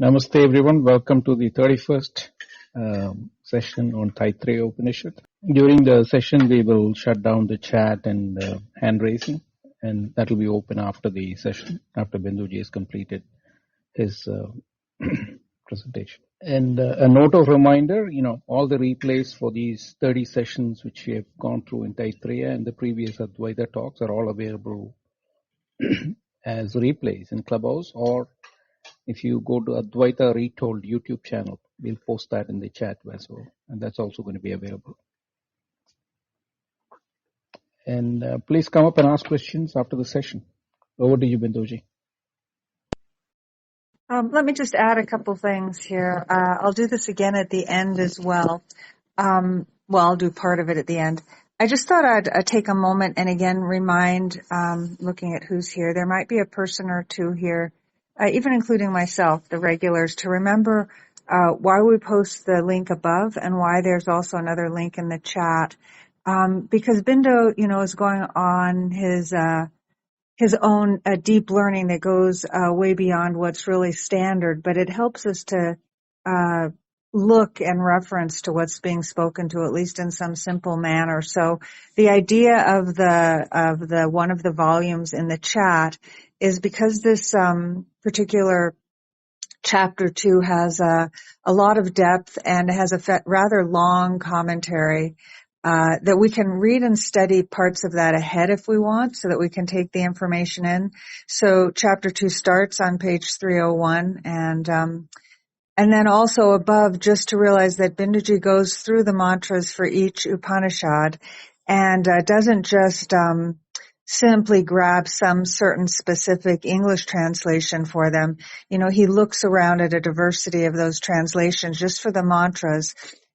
Namaste everyone, welcome to the 31st session on Taittareeya Upanishad. During the session we will shut down the chat and hand raising, and that will be open after the session, after Binduji has completed his presentation. And a note of reminder, all the replays for these 30 sessions which we have gone through in Taittareeya and the previous Advaita talks are all available as replays in Clubhouse, or if you go to Advaita Retold YouTube channel, we'll post that in the chat as well, and that's also going to be available. And please come up and ask questions after the session. Over to you, Binduji. Let me just add a couple things here. I'll do this again at the end as well. I'll do part of it at the end. I just thought I'd take a moment and again remind, looking at who's here, there might be a person or two here, even including myself, the regulars, to remember why we post the link above and why there's also another link in the chat. Because Bindu, is going on his own deep learning that goes way beyond what's really standard, but it helps us to look and reference to what's being spoken to, at least in some simple manner. So the idea of the one of the volumes in the chat is because this particular chapter 2 has a lot of depth and has a rather long commentary, that we can read and study parts of that ahead if we want, so that we can take the information in. So chapter 2 starts on page 301, and then also above, just to realize that Binduji goes through the mantras for each Upanishad and doesn't just simply grab some certain specific English translation for them. He looks around at a diversity of those translations just for the mantras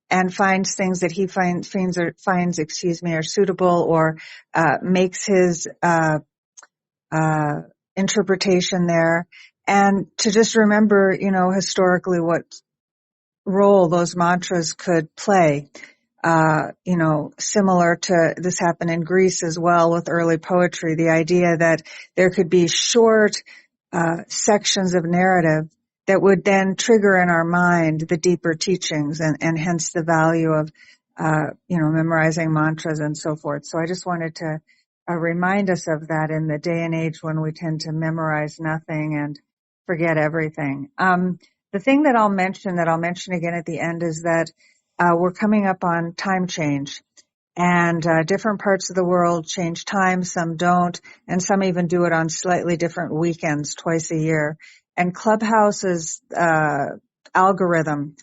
and finds things that he finds are suitable, or makes his interpretation there. And to just remember, historically what role those mantras could play. Similar to this happened in Greece as well with early poetry, the idea that there could be short sections of narrative that would then trigger in our mind the deeper teachings, and hence the value of, memorizing mantras and so forth. So I just wanted to remind us of that in the day and age when we tend to memorize nothing and forget everything. The thing that I'll mention again at the end is that we're coming up on time change, and different parts of the world change time, some don't, and some even do it on slightly different weekends twice a year. And Clubhouse's algorithm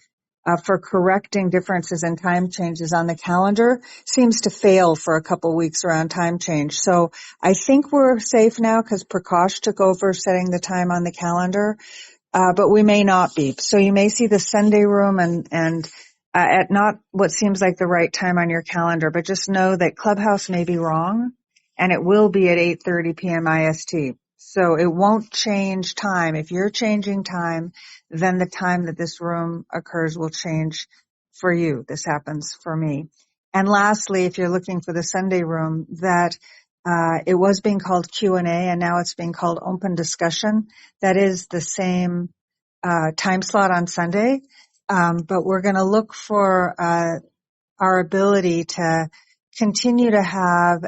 for correcting differences in time changes on the calendar seems to fail for a couple weeks around time change. So I think we're safe now because Prakash took over setting the time on the calendar, but we may not be. So you may see the Sunday room and at not what seems like the right time on your calendar, but just know that Clubhouse may be wrong, and it will be at 8:30 p.m. IST. So it won't change time. If you're changing time, then the time that this room occurs will change for you. This happens for me. And lastly, if you're looking for the Sunday room, that it was being called Q&A, and now it's being called open discussion. That is the same time slot on Sunday. But we're going to look for our ability to continue to have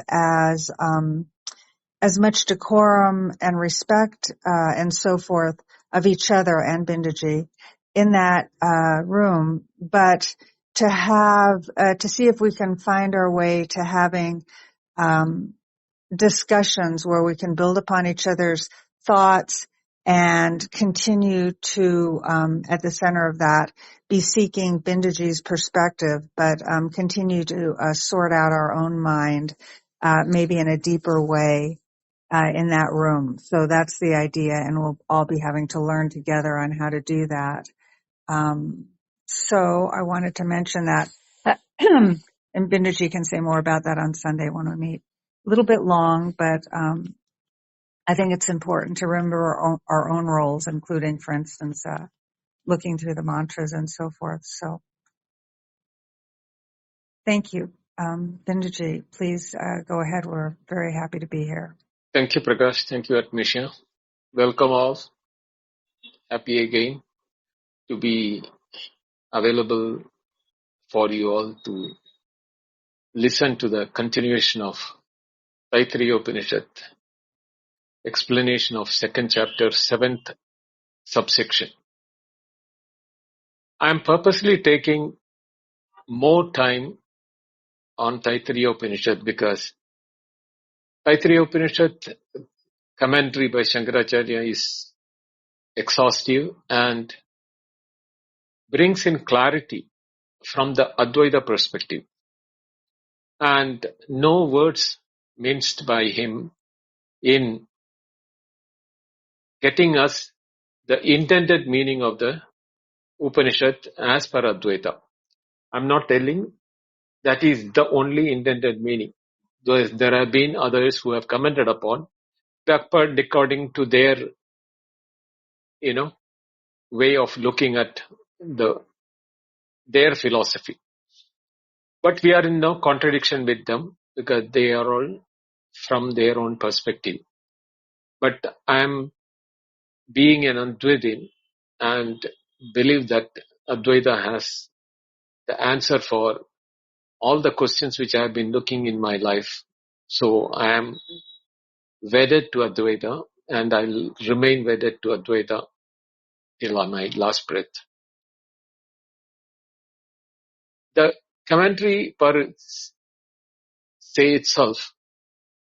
as much decorum and respect and so forth of each other and Binduji in that room, but to have to see if we can find our way to having discussions where we can build upon each other's thoughts and continue to, at the center of that, be seeking Binduji's perspective, but continue to sort out our own mind, maybe in a deeper way in that room. So that's the idea, and we'll all be having to learn together on how to do that. So I wanted to mention that, and Binduji can say more about that on Sunday when we meet. A little bit long, but I think it's important to remember our own roles, including, for instance, looking through the mantras and so forth. So thank you. Binduji, please go ahead. We're very happy to be here. Thank you, Prakash. Thank you, Atmisha. Welcome all. Happy again. to be available for you all to listen to the continuation of Taittareeya Upanishad, explanation of second chapter, 7th subsection. I am purposely taking more time on Taittareeya Upanishad because Taittareeya Upanishad commentary by Shankaracharya is exhaustive and brings in clarity from the Advaita perspective, and no words minced by him in getting us the intended meaning of the Upanishad as per Advaita. I'm not telling that is the only intended meaning. There have been others who have commented upon according to their, way of looking at their philosophy. But we are in no contradiction with them because they are all from their own perspective. But I am being an Advaitin and believe that Advaita has the answer for all the questions which I have been looking in my life. So I am wedded to Advaita and I'll remain wedded to Advaita till my last breath. The commentary per se itself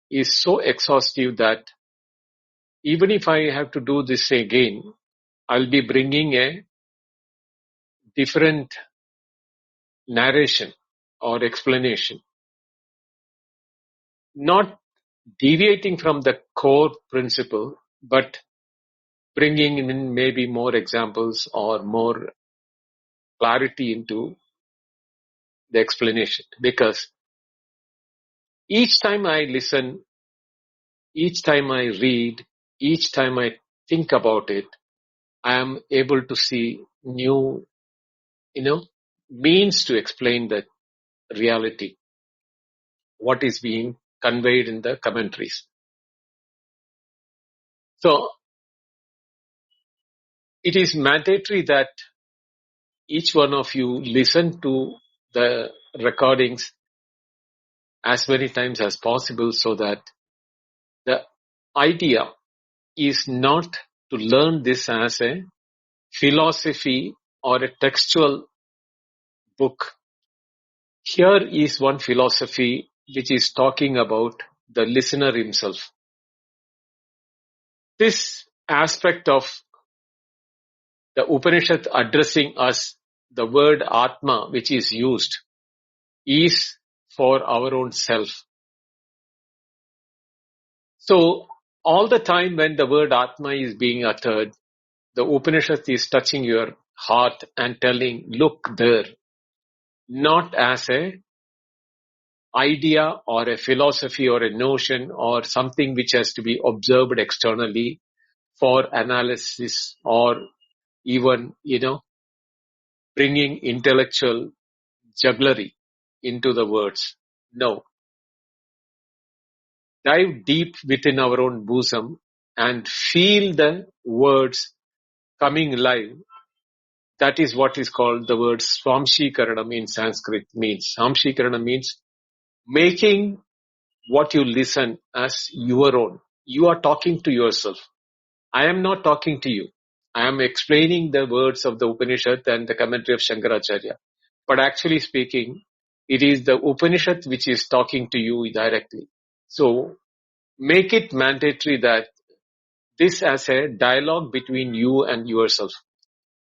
is so exhaustive that even if I have to do this again, I'll be bringing a different narration or explanation, not deviating from the core principle, but bringing in maybe more examples or more clarity into the explanation. Because each time I listen, each time I read, each time I think about it, I am able to see new, means to explain the reality, what is being conveyed in the commentaries. So it is mandatory that each one of you listen to the recordings as many times as possible so that the idea is not to learn this as a philosophy or a textual book. Here is one philosophy which is talking about the listener himself. This aspect of the Upanishad addressing us, the word Atma which is used, is for our own self. So all the time when the word Atma is being uttered, the Upanishad is touching your heart and telling, look there, not as a idea or a philosophy or a notion or something which has to be observed externally for analysis or even, bringing intellectual jugglery into the words. No. Dive deep within our own bosom and feel the words coming live. That is what is called the word Swamshikaranam in Sanskrit means. Swamshikaranam means making what you listen as your own. You are talking to yourself. I am not talking to you. I am explaining the words of the Upanishad and the commentary of Shankaracharya. But actually speaking, it is the Upanishad which is talking to you directly. So make it mandatory that this as a dialogue between you and yourself,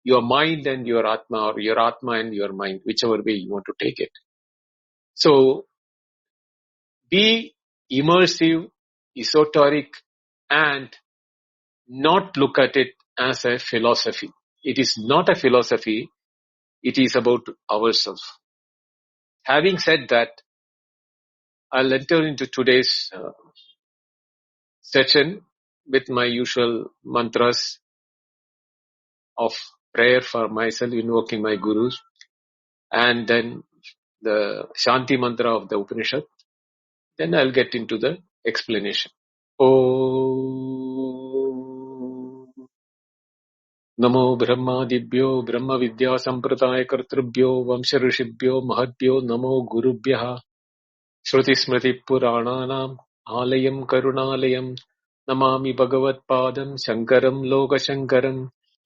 your mind and your Atma, or your Atma and your mind, whichever way you want to take it. So be immersive, esoteric, and not look at it as a philosophy. It is not a philosophy, it is about ourselves. Having said that, I'll enter into today's session with my usual mantras of prayer for myself, invoking my gurus, and then the Shanti mantra of the Upanishad. Then I'll get into the explanation. Om नमो ब्रह्मादिभ्यो ब्रह्म विद्या संप्रदाय कर्तृभ्यो वंश ऋषिभ्यो महद्भ्यो नमो गुरुभ्यः श्रुति स्मृति पुराणानाम् आलयम् करुणालयम् नमामि भगवत्पादम् शङ्करम् लोकशङ्करम्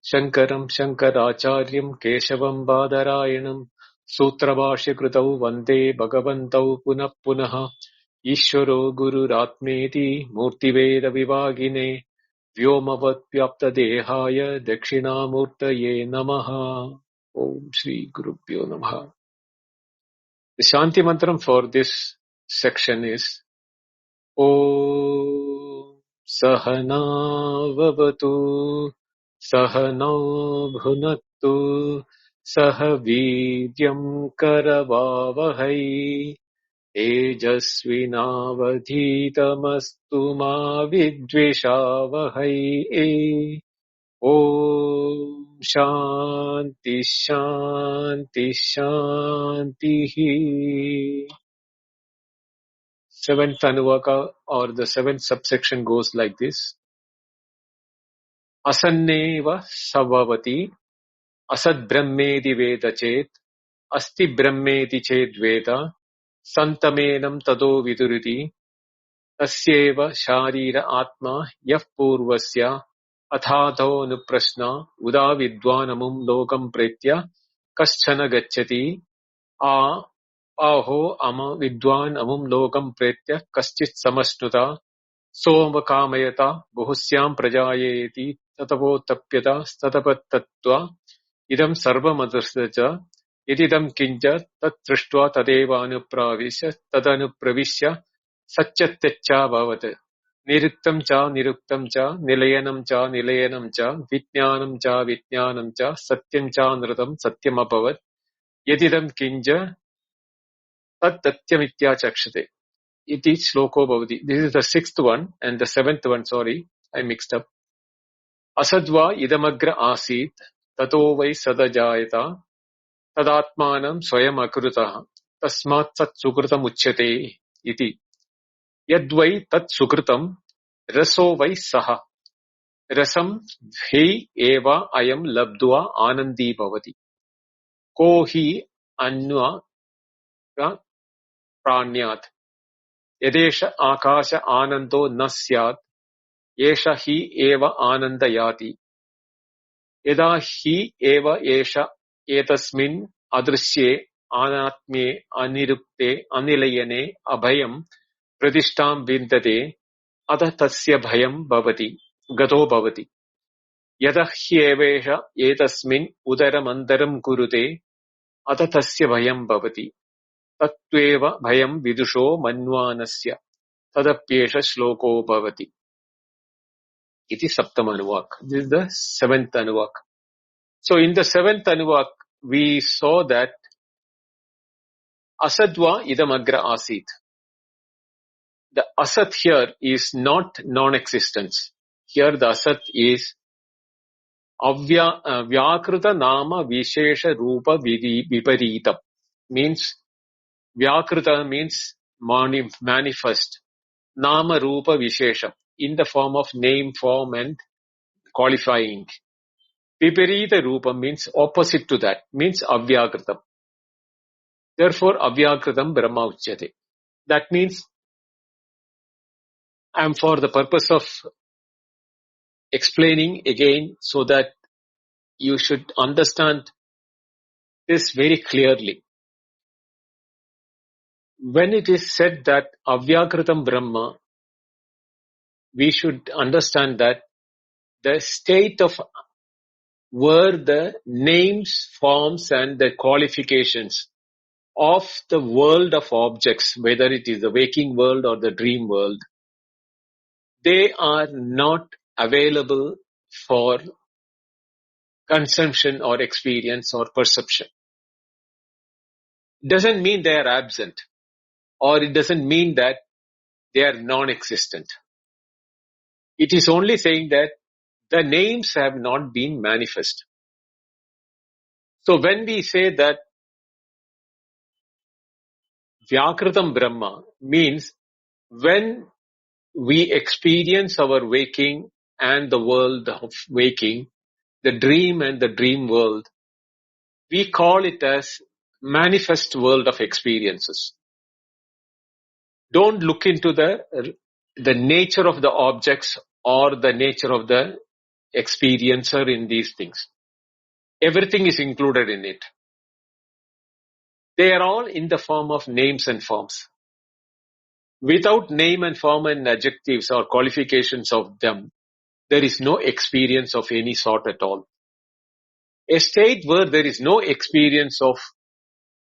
शङ्करम् शङ्कराचार्यम् केशवम् बादरायणम् सूत्रभाष्यकृतौ वन्दे भगवन्तौ पुनः पुनः ईश्वरो गुरुरात्मेति मूर्तिभेदविभागिने व्योमवद्व्याप्तदेहाय दक्षिणामूर्तये नमः. Om Shri Gurubhyo Namaha. The Shanti Mantram for this section is Om Sahana Vavatu Sahano Bhunattu Sahavidyam Karavavahai Tejasvinavadhitamastu ma vidvishavahai. Om Shanti Shanti Shanti. Seventh Anuvaka or the seventh subsection goes like this. Asanneva savavati asad brahmedi veda chet asti brahmedi chet veda santamenam tado viduriti tasyeva sharira atma yah purvasya अथातो अनुप्रश्न उदा विद्वानमुं लोकं प्रेत्य कश्चन गच्छति आहो अम विद्वान् अमुं लोकं प्रेत्य कश्चित् समश्नुता सोमकामयता बहुस्यां प्रजायेति ततवोत्तप्यता स्ततपत्तत्वा इदं सर्वमदृष्ट यदिदं किञ्च तत् दृष्ट्वा तदनुप्रविश्य सच्चत्यच्चाभवत् निरुक्तं च निलयनं च विज्ञानं च सत्यं च नृतं सत्यमभवत् यदिदं किञ्च तत् तथ्यमित्याचक्षते इति श्लोको भवति. This is the sixth one and the seventh one, sorry, I mixed up. असद्वा इदमग्र आसीत् ततो वै सदजायत तदात्मानं स्वयम् अकृतः तस्मात् तत् सुकृतमुच्यते इति. यद्वै तत् सुकृतं रसो वै सः रसं हि एव अयं लब्ध्वा आनन्दी भवति. को हि अन्वा प्राण्यात् यदेष आकाश आनन्दो न स्यात् एष हि एव आनन्दयाति. यदा हि एव एष एतस्मिन् अदृश्ये अनात्म्ये अनिरुक्ते अनिलयने अभयं प्रतिष्ठां विन्दते अथ तस्य भयं भवति गतो भवति. यतः ह्येवेष एतस्मिन् उदरमन्तरं कुरुते अथ तस्य भयं भवति. तत्त्वेव भयं विदुषो मन्वानस्य तदप्येष श्लोको भवति. इति सप्तम अनुवाक. This is the seventh अनुवाक. So in the seventh अनुवाक we saw that asadva idam agra asit. The asat here is not non-existence. Here the asat is vyakruta nama vishesha rupa viparitam. Means vyakruta means manifest. Nama rupa vishesha in the form of name, form and qualifying. Viparita rupa means opposite to that, means avyakritam. Therefore avyakritam brahma uchyate. That means, and for the purpose of explaining again so that you should understand this very clearly. When it is said that avyakritam brahma, we should understand that the state of where the names, forms and the qualifications of the world of objects, whether it is the waking world or the dream world, they are not available for consumption or experience or perception. Doesn't mean they are absent, or it doesn't mean that they are non-existent. It is only saying that the names have not been manifest. So when we say that Vyakritam Brahma means when we experience our waking and the world of waking, the dream and the dream world, we call it as manifest world of experiences. Don't look into the nature of the objects or the nature of the experiencer in these things. Everything is included in it. They are all in the form of names and forms. Without name and form and adjectives or qualifications of them, there is no experience of any sort at all. A state where there is no experience of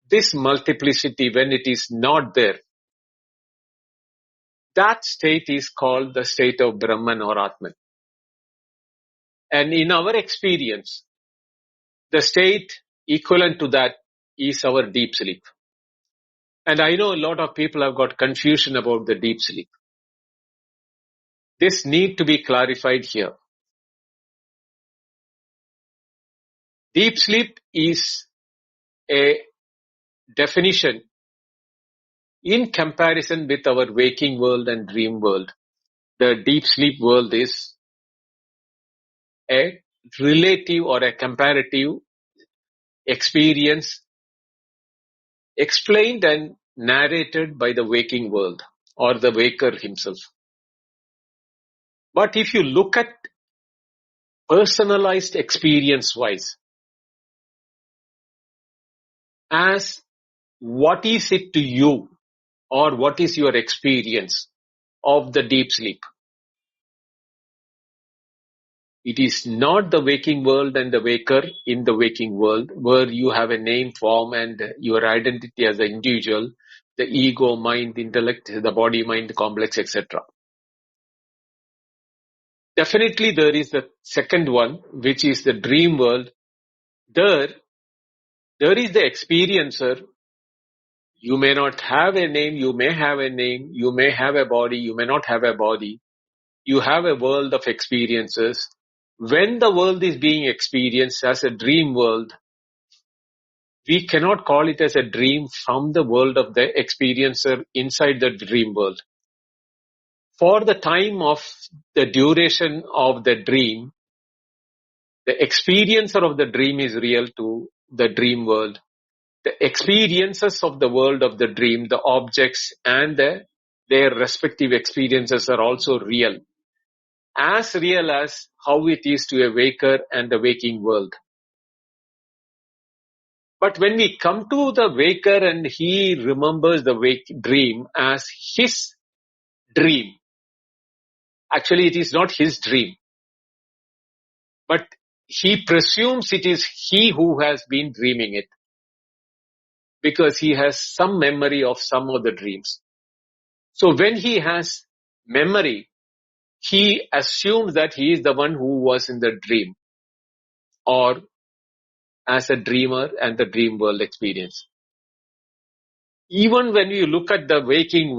this multiplicity when it is not there, that state is called the state of Brahman or Atman. And in our experience, the state equivalent to that is our deep sleep. And I know a lot of people have got confusion about the deep sleep. This need to be clarified here. Deep sleep is a definition in comparison with our waking world and dream world. The deep sleep world is a relative or a comparative experience explained and narrated by the waking world or the waker himself. But if you look at personalized experience-wise, as what is it to you or what is your experience of the deep sleep? It is not the waking world and the waker in the waking world where you have a name, form and your identity as an individual, the ego, mind, intellect, the body, mind, complex, etc. Definitely there is the second one, which is the dream world. There is the experiencer. You may not have a name, you may have a name, you may have a body, you may not have a body. You have a world of experiences. When the world is being experienced as a dream world, we cannot call it as a dream from the world of the experiencer inside the dream world. For the time of the duration of the dream, the experiencer of the dream is real to the dream world. The experiences of the world of the dream, the objects and their respective experiences are also real. As real as how it is to a waker and the waking world. But when we come to the waker and he remembers the dream as his dream, actually it is not his dream, but he presumes it is he who has been dreaming it because he has some memory of some of the dreams. So when he has memory, he assumes that he is the one who was in the dream or as a dreamer and the dream world experience. Even when you look at the waking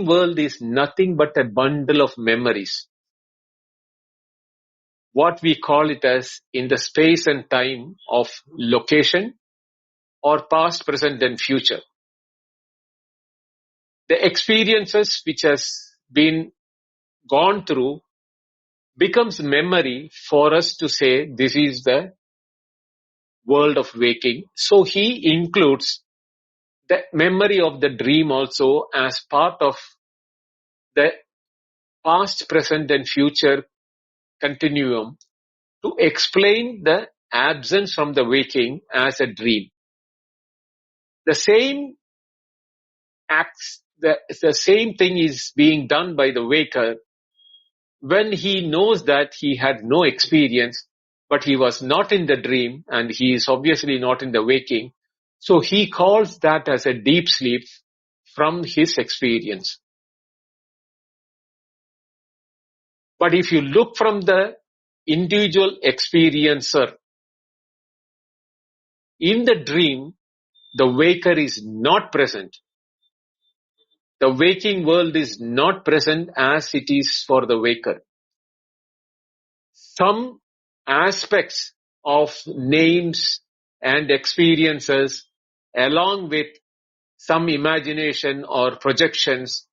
world is nothing but a bundle of memories. What we call it as in the space and time of location or past, present and future. The experiences which has been gone through becomes memory for us to say this is the world of waking. So he includes the memory of the dream also as part of the past, present and future continuum to explain the absence from the waking as a dream. The same acts, the same thing is being done by the waker when he knows that he had no experience, but he was not in the dream and he is obviously not in the waking. So he calls that as a deep sleep from his experience. But if you look from the individual experiencer, in the dream, the waker is not present. The waking world is not present as it is for the waker. Some aspects of names and experiences along with some imagination or projections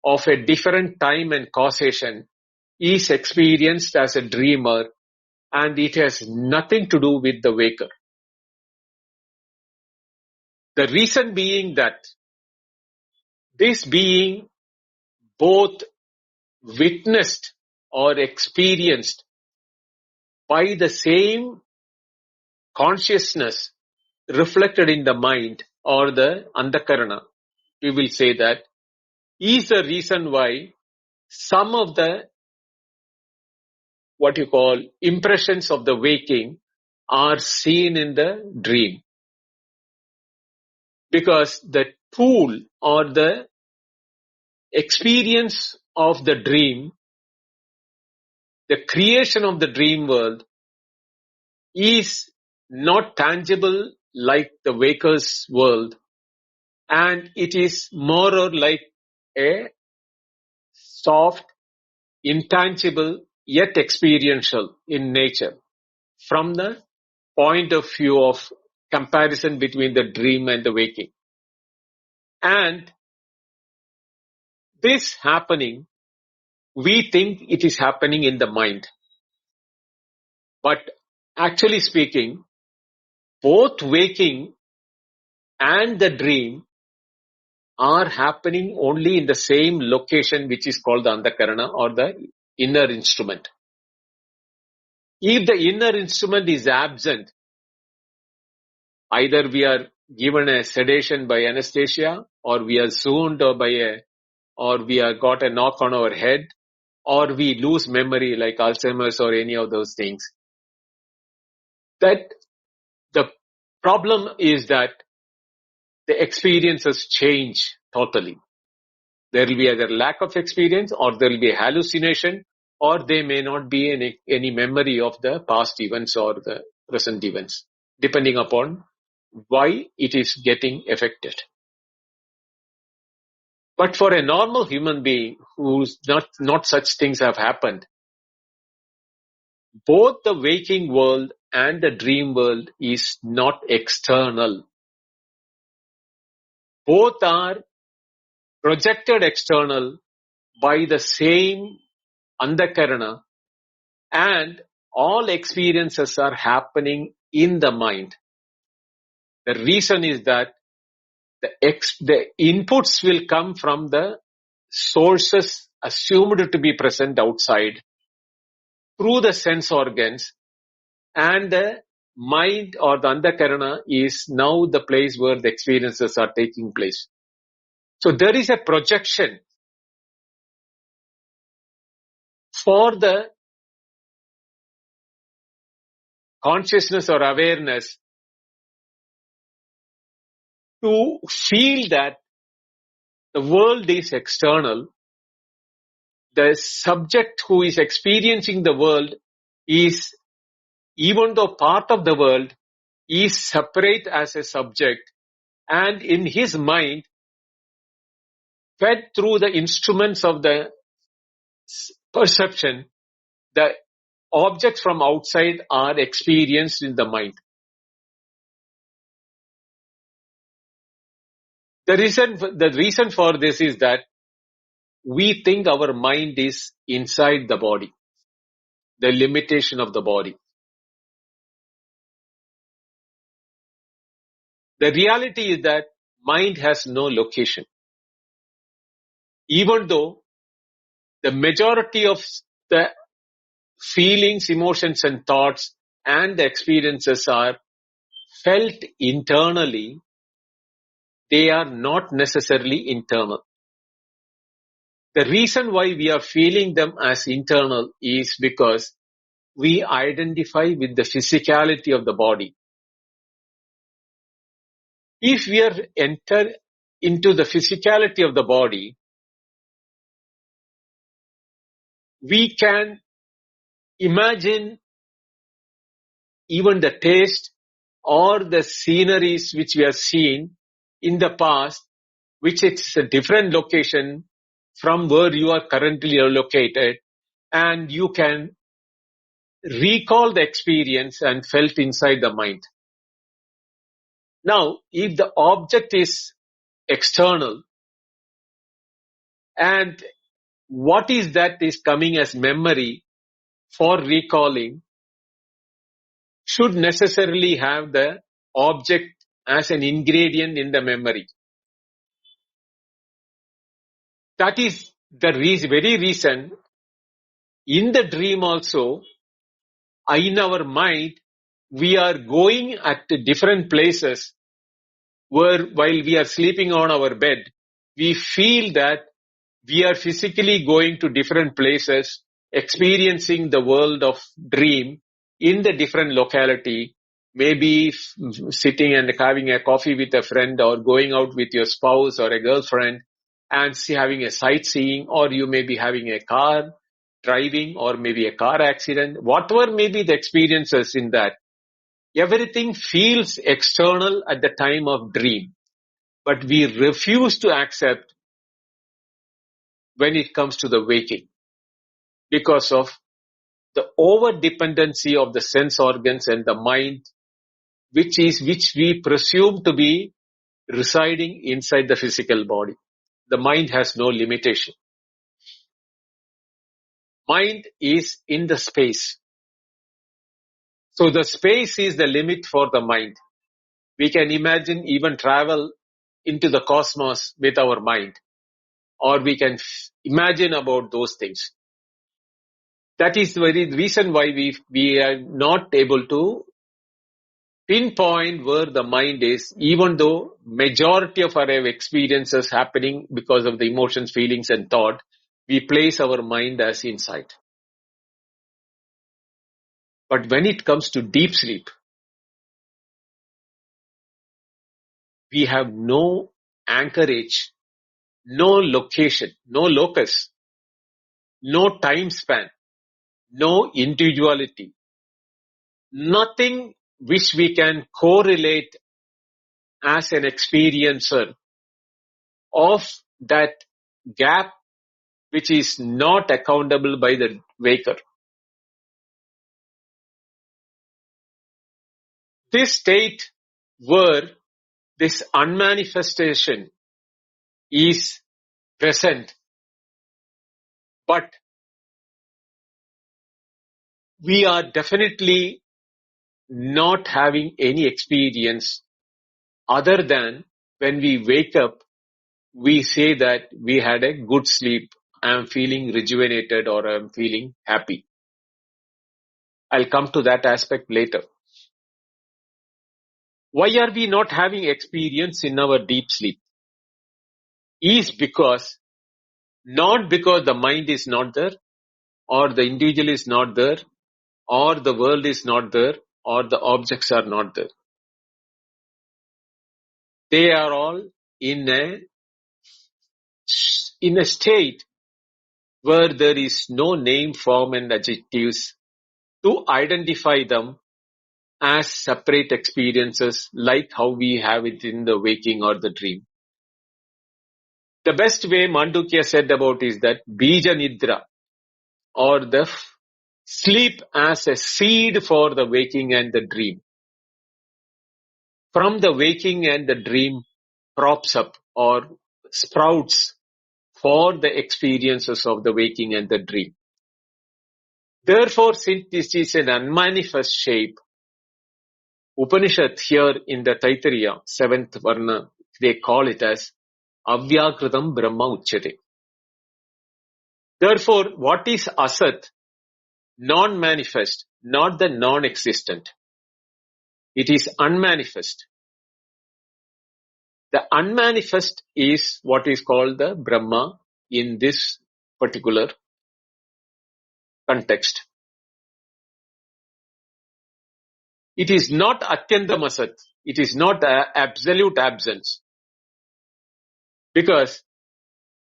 of a different time and causation is experienced as a dreamer, and it has nothing to do with the waker. The reason being that this being both witnessed or experienced by the same consciousness reflected in the mind or the antakarana, we will say that, is the reason why some of the what you call impressions of the waking are seen in the dream. Because the tool or the experience of the dream, the creation of the dream world, is not tangible like the waker's world, and it is more or like a soft, intangible, yet experiential in nature from the point of view of comparison between the dream and the waking. And this happening, we think it is happening in the mind. But actually speaking, both waking and the dream are happening only in the same location, which is called the antakarana or the inner instrument. If the inner instrument is absent, either we are given a sedation by anesthesia, or we are swooned or we are got a knock on our head, or we lose memory like Alzheimer's or any of those things. That the problem is that the experiences change totally. There will be either lack of experience, or there will be a hallucination, or there may not be any memory of the past events or the present events, depending upon why it is getting affected. But for a normal human being who's not such things have happened, both the waking world and the dream world is not external. Both are projected external by the same antakarana, and all experiences are happening in the mind. The reason is that the inputs will come from the sources assumed to be present outside through the sense organs, and the mind or the antakarana is now the place where the experiences are taking place. So there is a projection for the consciousness or awareness to feel that the world is external. The subject who is experiencing the world is, even though part of the world, is separate as a subject, and in his mind, fed through the instruments of the perception, the objects from outside are experienced in the mind. The reason for this is that we think our mind is inside the body, the limitation of the body. The reality is that mind has no location. Even though the majority of the feelings, emotions and thoughts and the experiences are felt internally, they are not necessarily internal. The reason why we are feeling them as internal is because we identify with the physicality of the body. If we are enter into the physicality of the body, we can imagine even the taste or the sceneries which we have seen in the past, which is a different location from where you are currently located, and you can recall the experience and felt inside the mind. Now, if the object is external and what is that is coming as memory for recalling should necessarily have the object as an ingredient in the memory. That is the very reason in the dream also, in our mind, we are going at different places where while we are sleeping on our bed, we feel that we are physically going to different places, experiencing the world of dream in the different locality, maybe sitting and having a coffee with a friend or going out with your spouse or a girlfriend and having a sightseeing, or you may be having a car driving or maybe a car accident, whatever may be the experiences in that. Everything feels external at the time of dream, but we refuse to accept when it comes to the waking because of the over dependency of the sense organs and the mind, which we presume to be residing inside the physical body. The mind has no limitation. Mind is in the space. So the space is the limit for the mind. We can imagine even travel into the cosmos with our mind, or we can imagine about those things. That is the very reason why we are not able to pinpoint where the mind is, even though majority of our experiences happening because of the emotions, feelings and thought, we place our mind as inside. But when it comes to deep sleep, we have no anchorage, no location, no locus, no time span, no individuality, nothing which we can correlate as an experiencer of that gap which is not accountable by the waker. This state where this unmanifestation is present, but we are definitely not having any experience other than when we wake up, we say that we had a good sleep, I am feeling rejuvenated or I am feeling happy. I'll come to that aspect later. Why are we not having experience in our deep sleep? Is because, not because the mind is not there, or the individual is not there, or the world is not there, or the objects are not there. They are all in a state where there is no name, form and adjectives to identify them as separate experiences like how we have it in the waking or the dream. The best way Mandukya said about is that Bija Nidra, or the sleep as a seed for the waking and the dream. From the waking and the dream props up or sprouts for the experiences of the waking and the dream. Therefore, since this is an unmanifest shape, Upanishad here in the Taittareeya, 7th Varna, they call it as Avyakritam Brahma Uchyate. Therefore, what is Asat? Non-manifest, not the non-existent. It is unmanifest. The unmanifest is what is called the Brahma in this particular context. It is not Atyandam Asat. It is not absolute absence. Because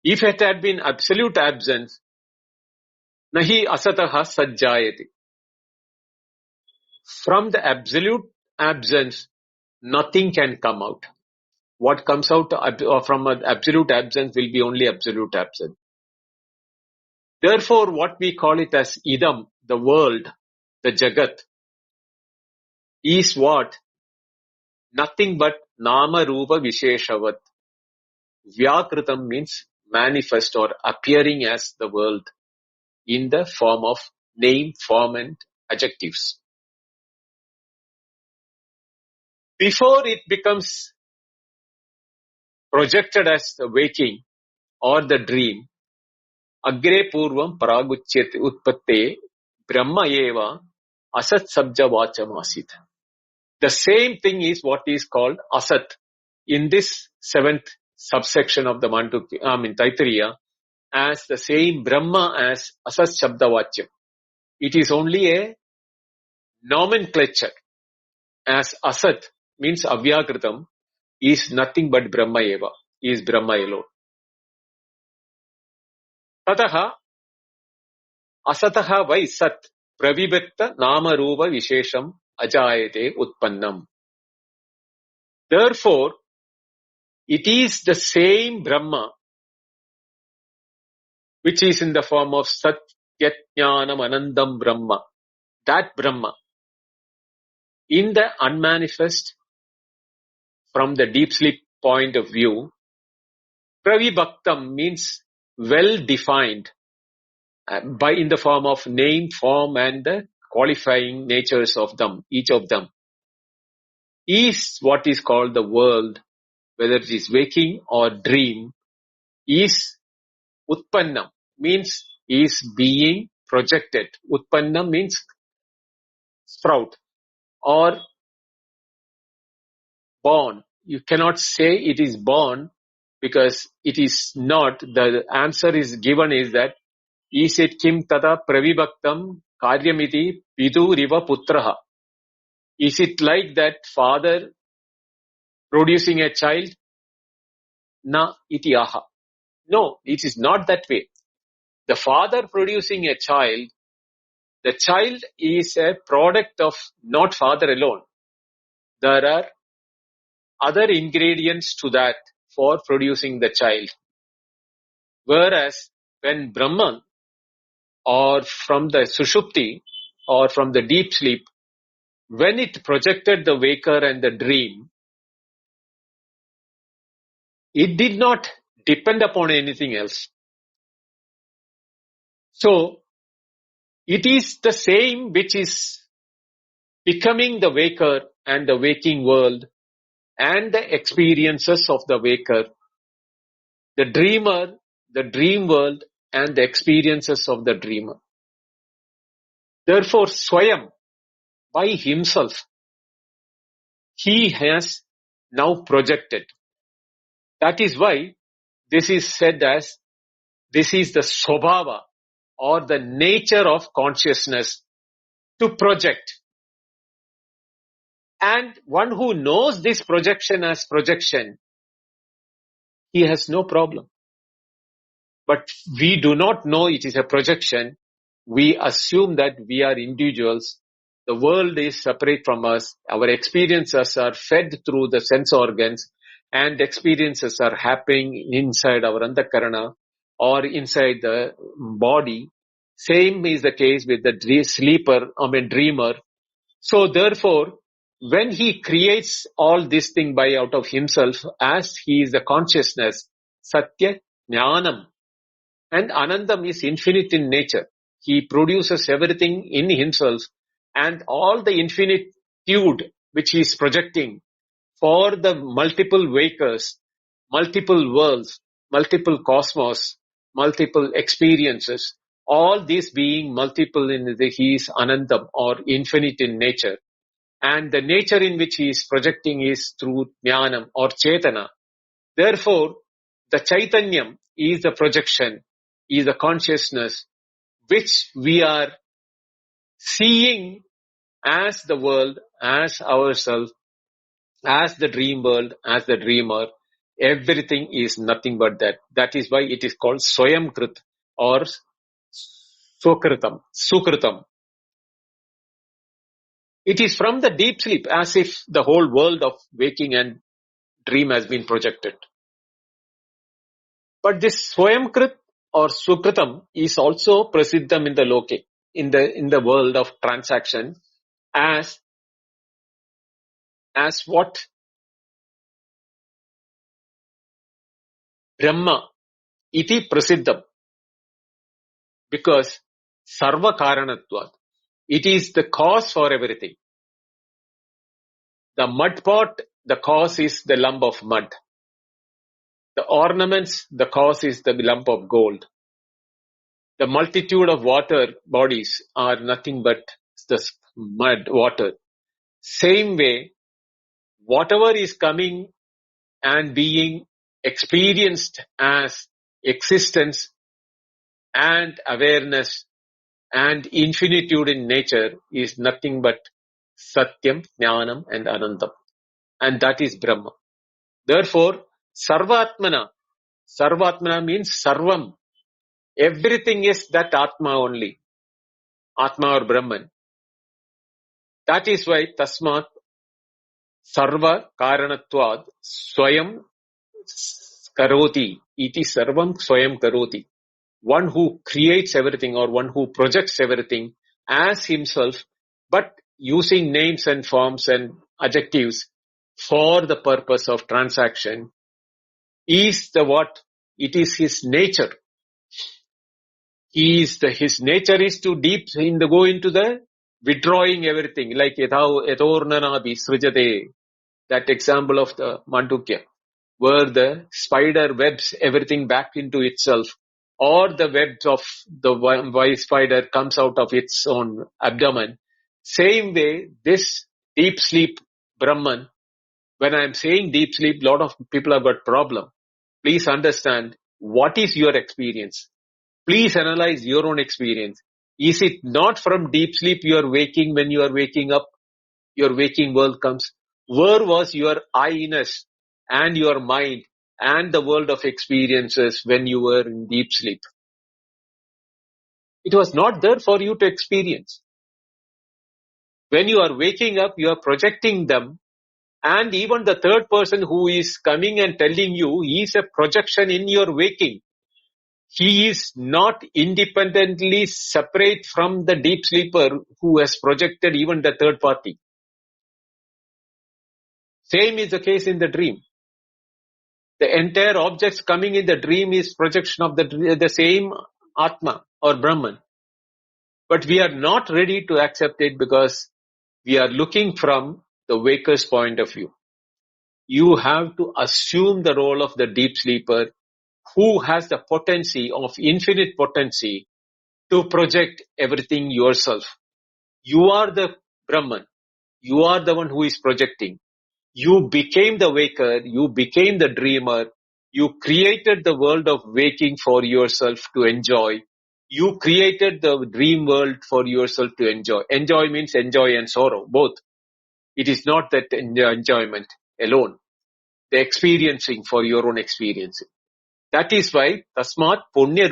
if it had been absolute absence, nahi asataha sajjayati. From the absolute absence, nothing can come out. What comes out from an absolute absence will be only absolute absence. Therefore, what we call it as idam, the world, the jagat, is what? Nothing but nama rupa visheshavat. Vyakritam means manifest or appearing as the world in the form of name, form and adjectives. Before it becomes projected as the waking or the dream, agre purvam paraguchyate utpatte brahma eva asat sabja vacham asit. The same thing is what is called asat in this seventh subsection of the Taittareeya as the same Brahma as asat shabda vachyam. It is only a nomenclature, as asat means avyakritam is nothing but Brahma eva, is Brahma alone. Tataha asataha vai sat pravibhakta nama rupa vishesham ajayate utpannam. Therefore, it is the same Brahma which is in the form of Sat Yat Jnanam Anandam Brahma. That Brahma, in the unmanifest, from the deep sleep point of view, Pravibhaktam means well defined by in the form of name, form and the qualifying natures of them, each of them, is what is called the world, whether it is waking or dream, is Utpannam, means is being projected. Utpannam means sprout or born. You cannot say it is born because it is not. The answer is given is that Isit kim tada pravibhaktam karyamiti viduriva putraha. Is it like that father producing a child? Na iti aha. No, it is not that way. The father producing a child, the child is a product of not father alone. There are other ingredients to that for producing the child. Whereas when Brahman or from the Sushupti or from the deep sleep, when it projected the waker and the dream, it did not depend upon anything else. So, it is the same which is becoming the waker and the waking world and the experiences of the waker, the dreamer, the dream world and the experiences of the dreamer. Therefore, Swayam, by himself, he has now projected. That is why this is said as, this is the Swabhava or the nature of consciousness to project. And one who knows this projection as projection, he has no problem. But we do not know it is a projection. We assume that we are individuals. The world is separate from us. Our experiences are fed through the sense organs and experiences are happening inside our antakarana or inside the body. Same is the case with the dreamer. So therefore, when he creates all this thing by out of himself, as he is the consciousness, Satya Jnanam, and Anandam is infinite in nature. He produces everything in himself and all the infinitude which he is projecting for the multiple wakers, multiple worlds, multiple cosmos, multiple experiences, all these being multiple in he is Anandam or infinite in nature. And the nature in which he is projecting is through Jnanam or Chetana. Therefore, the Chaitanyam is the projection, is the consciousness which we are seeing as the world, as ourselves, as the dream world, as the dreamer. Everything is nothing but that. That is why it is called Swayamkrit or Sukritam. It is from the deep sleep as if the whole world of waking and dream has been projected. But this Swayamkrit or Sukritam is also prasiddham in the loke, in the world of transaction as what Brahma iti prasiddham. Because sarva karanatvat. It is the cause for everything. The mud pot, the cause is the lump of mud. The ornaments, the cause is the lump of gold. The multitude of water bodies are nothing but the mud, water. Same way, whatever is coming and being experienced as existence and awareness and infinitude in nature is nothing but Satyam, Jnanam and Anandam. And that is Brahma. Therefore, Sarvatmana means Sarvam. Everything is that Atma only. Atma or Brahman. That is why Tasmat Sarva Karanatvad Swayam Karoti. Iti Sarvam Swayam Karoti. One who creates everything or one who projects everything as himself, but using names and forms and adjectives for the purpose of transaction is the what? It is his nature. His nature is to go into the withdrawing everything, like Yathornanabi Srijate, that example of the Mandukya, where the spider webs everything back into itself, or the webs of the wise spider comes out of its own abdomen. Same way, this deep sleep Brahman, when I am saying deep sleep, a lot of people have got problem. Please understand, what is your experience? Please analyze your own experience. Is it not from deep sleep you are waking when you are waking up? Your waking world comes. Where was your I-ness and your mind and the world of experiences when you were in deep sleep? It was not there for you to experience. When you are waking up, you are projecting them, and even the third person who is coming and telling you is a projection in your waking. He is not independently separate from the deep sleeper who has projected even the third party. Same is the case in the dream. The entire objects coming in the dream is projection of the same Atma or Brahman. But we are not ready to accept it because we are looking from the waker's point of view. You have to assume the role of the deep sleeper who has the potency of infinite potency to project everything yourself. You are the Brahman. You are the one who is projecting. You became the waker. You became the dreamer. You created the world of waking for yourself to enjoy. You created the dream world for yourself to enjoy. Enjoy means enjoy and sorrow, both. It is not that enjoyment alone. The experiencing for your own experience. That is why Tasmat Punya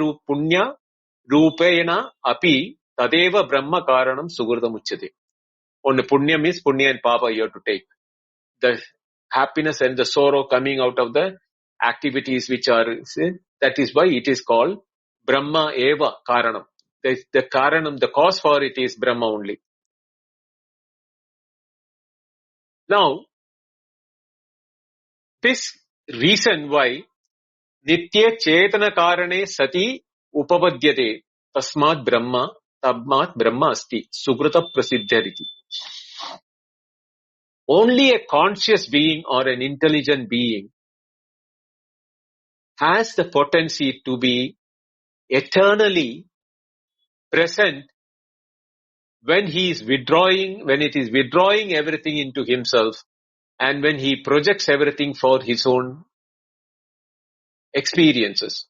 Rupena Api Tadeva Brahma Karanam Sugurdam Uchyate. On the Punya means Punya and Papa you have to take. The happiness and the sorrow coming out of the activities which are, that is why it is called Brahma Eva Karanam. The Karanam, the cause for it is Brahma only. Now, this reason why Nitya Chetana Karane Sati Upapadyate Tasmat Brahma Tabmat Brahma Asti Sukruta Prasiddhariti. Only a conscious being or an intelligent being has the potency to be eternally present when he is withdrawing, when it is withdrawing everything into himself, and when he projects everything for his own experiences.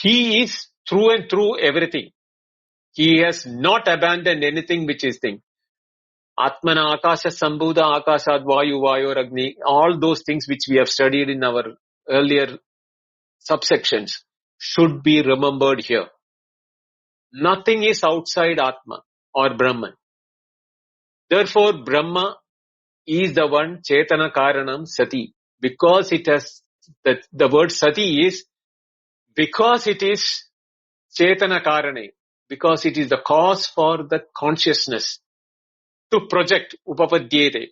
He is through and through everything. He has not abandoned anything which is thing. Atmana Akasha Sambhuda Akashat Vayu Vayor Agni, all those things which we have studied in our earlier subsections should be remembered here. Nothing is outside Atma or Brahman. Therefore, Brahma is the one Chetana Karanam Sati. Because it has, the word Sati is, because it is Chetana Karane, because it is the cause for the consciousness to project Upapadyate,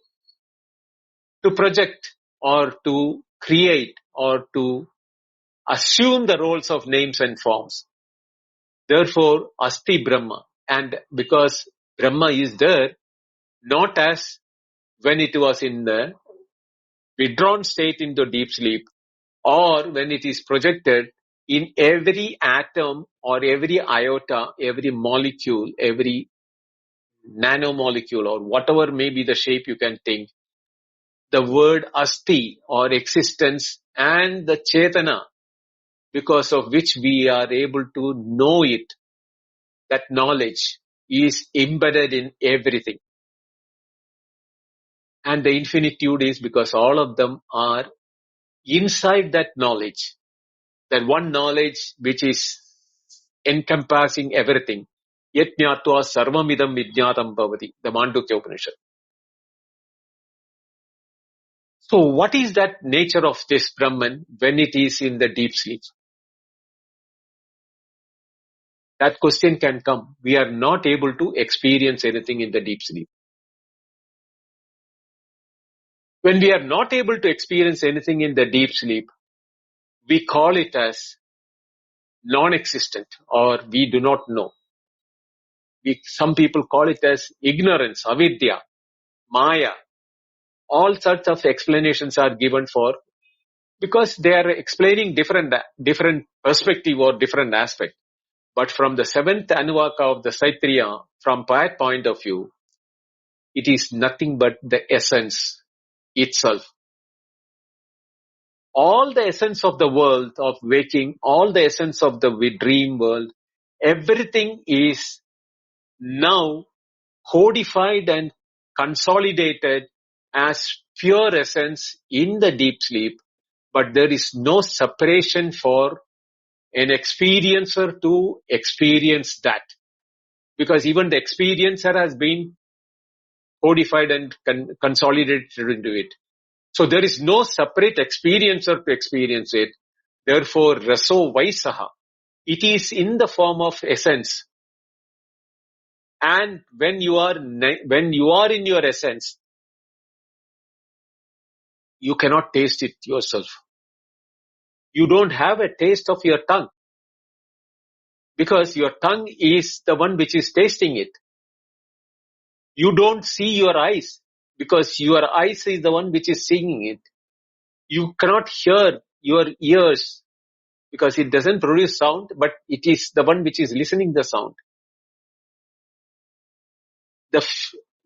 to project or to create or to assume the roles of names and forms. Therefore, Asti Brahma. And because Brahma is there, not as when it was in the withdrawn state into deep sleep, or when it is projected in every atom or every iota, every molecule, every nanomolecule, or whatever may be the shape you can think, the word asti or existence and the chetana, because of which we are able to know it, that knowledge is embedded in everything. And the infinitude is because all of them are inside that knowledge, that one knowledge which is encompassing everything. Yet jnatva sarvamidam vijnatam bhavati, the Mandukya Upanishad. So what is that nature of this Brahman when it is in the deep sleep? That question can come. We are not able to experience anything in the deep sleep. When we are not able to experience anything in the deep sleep, we call it as non-existent, or we do not know. Some people call it as ignorance, avidya, maya. All sorts of explanations are given for, because they are explaining different perspective or different aspect. But from the seventh Anuvaka of the Taittareeya, from that point of view, it is nothing but the essence itself. All the essence of the world of waking, all the essence of the dream world, everything is now codified and consolidated as pure essence in the deep sleep, but there is no separation for an experiencer to experience that, because even the experiencer has been codified and consolidated into it. So there is no separate experiencer to experience it. Therefore, raso vaisaha. It is in the form of essence. And when you are in your essence, you cannot taste it yourself. You don't have a taste of your tongue, because your tongue is the one which is tasting it. You don't see your eyes, because your eyes is the one which is seeing it. You cannot hear your ears, because it doesn't produce sound, but it is the one which is listening the sound. The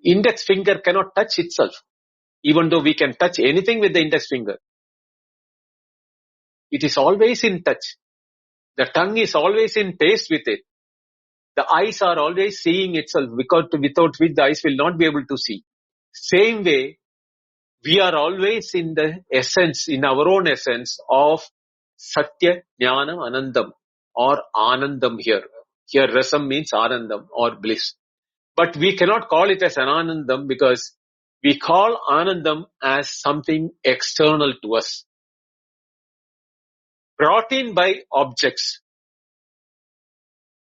index finger cannot touch itself, even though we can touch anything with the index finger. It is always in touch. The tongue is always in taste with it. The eyes are always seeing itself, without which the eyes will not be able to see. Same way, we are always in the essence, in our own essence of Satya, Jnana, Anandam, or Anandam here. Here Rasam means Anandam or bliss. But we cannot call it as an Anandam, because we call Anandam as something external to us, brought in by objects.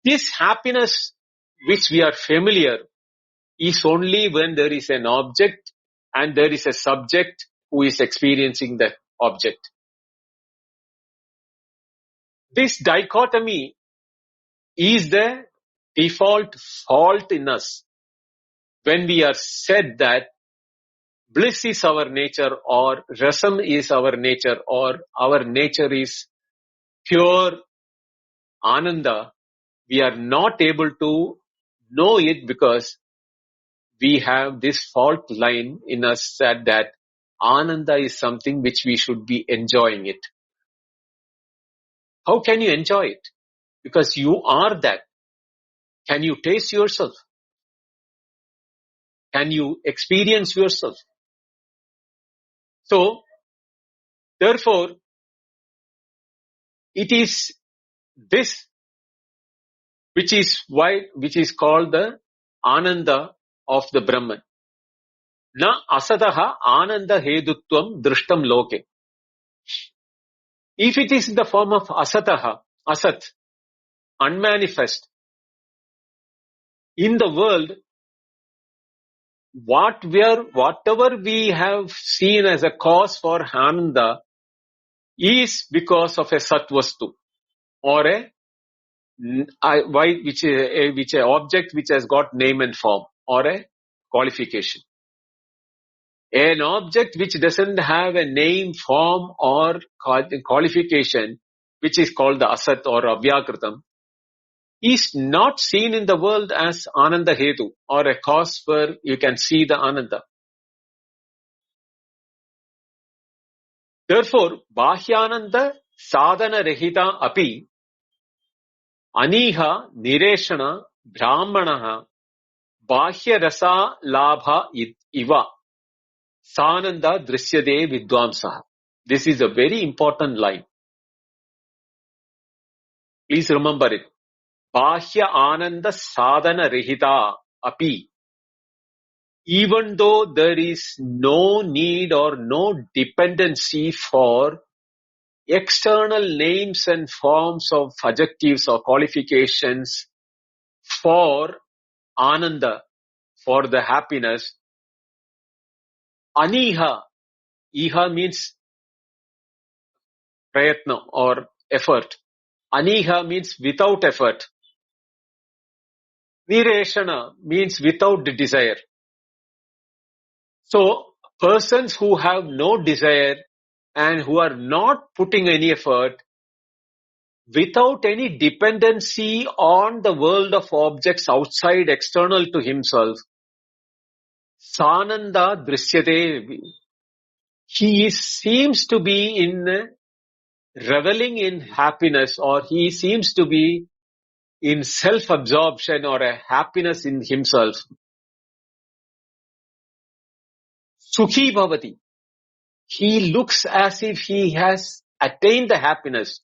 This happiness which we are familiar is only when there is an object and there is a subject who is experiencing the object. This dichotomy is the default fault in us when we are said that bliss is our nature, or rasam is our nature, or our nature is pure ananda. We are not able to know it because we have this fault line in us that ananda is something which we should be enjoying it. How can you enjoy it? Because you are that. Can you taste yourself? Can you experience yourself? So, therefore, it is this which is called the ananda of the Brahman. Na asataha ananda hedutvam drishtam loke. If it is in the form of asataha, asat, unmanifest, in the world, whatever we have seen as a cause for ananda is because of a Satvastu or which a object which has got name and form or a qualification. An object which doesn't have a name, form or qualification, which is called the Asat or Avyakritam, is not seen in the world as Ananda Hetu or a cause where you can see the Ananda. Therefore, Bahyananda Sadhana Rahita Api Aniha Nireshana Brahmanaha Bahya Rasa Labha Iva Sananda Drishyade Vidvamsaha. This is a very important line. Please remember it. Bahya Ananda Sadhana Rahita Api. Even though there is no need or no dependency for external names and forms of adjectives or qualifications for Ananda, for the happiness, Aniha, Iha means prayatna or effort. Aniha means without effort. Nireshana means without the desire. So, persons who have no desire and who are not putting any effort, without any dependency on the world of objects outside, external to himself, Sananda Drishyate, he seems to be reveling in happiness, or he seems to be in self-absorption or a happiness in himself. Sukhi bhavati. He looks as if he has attained the happiness.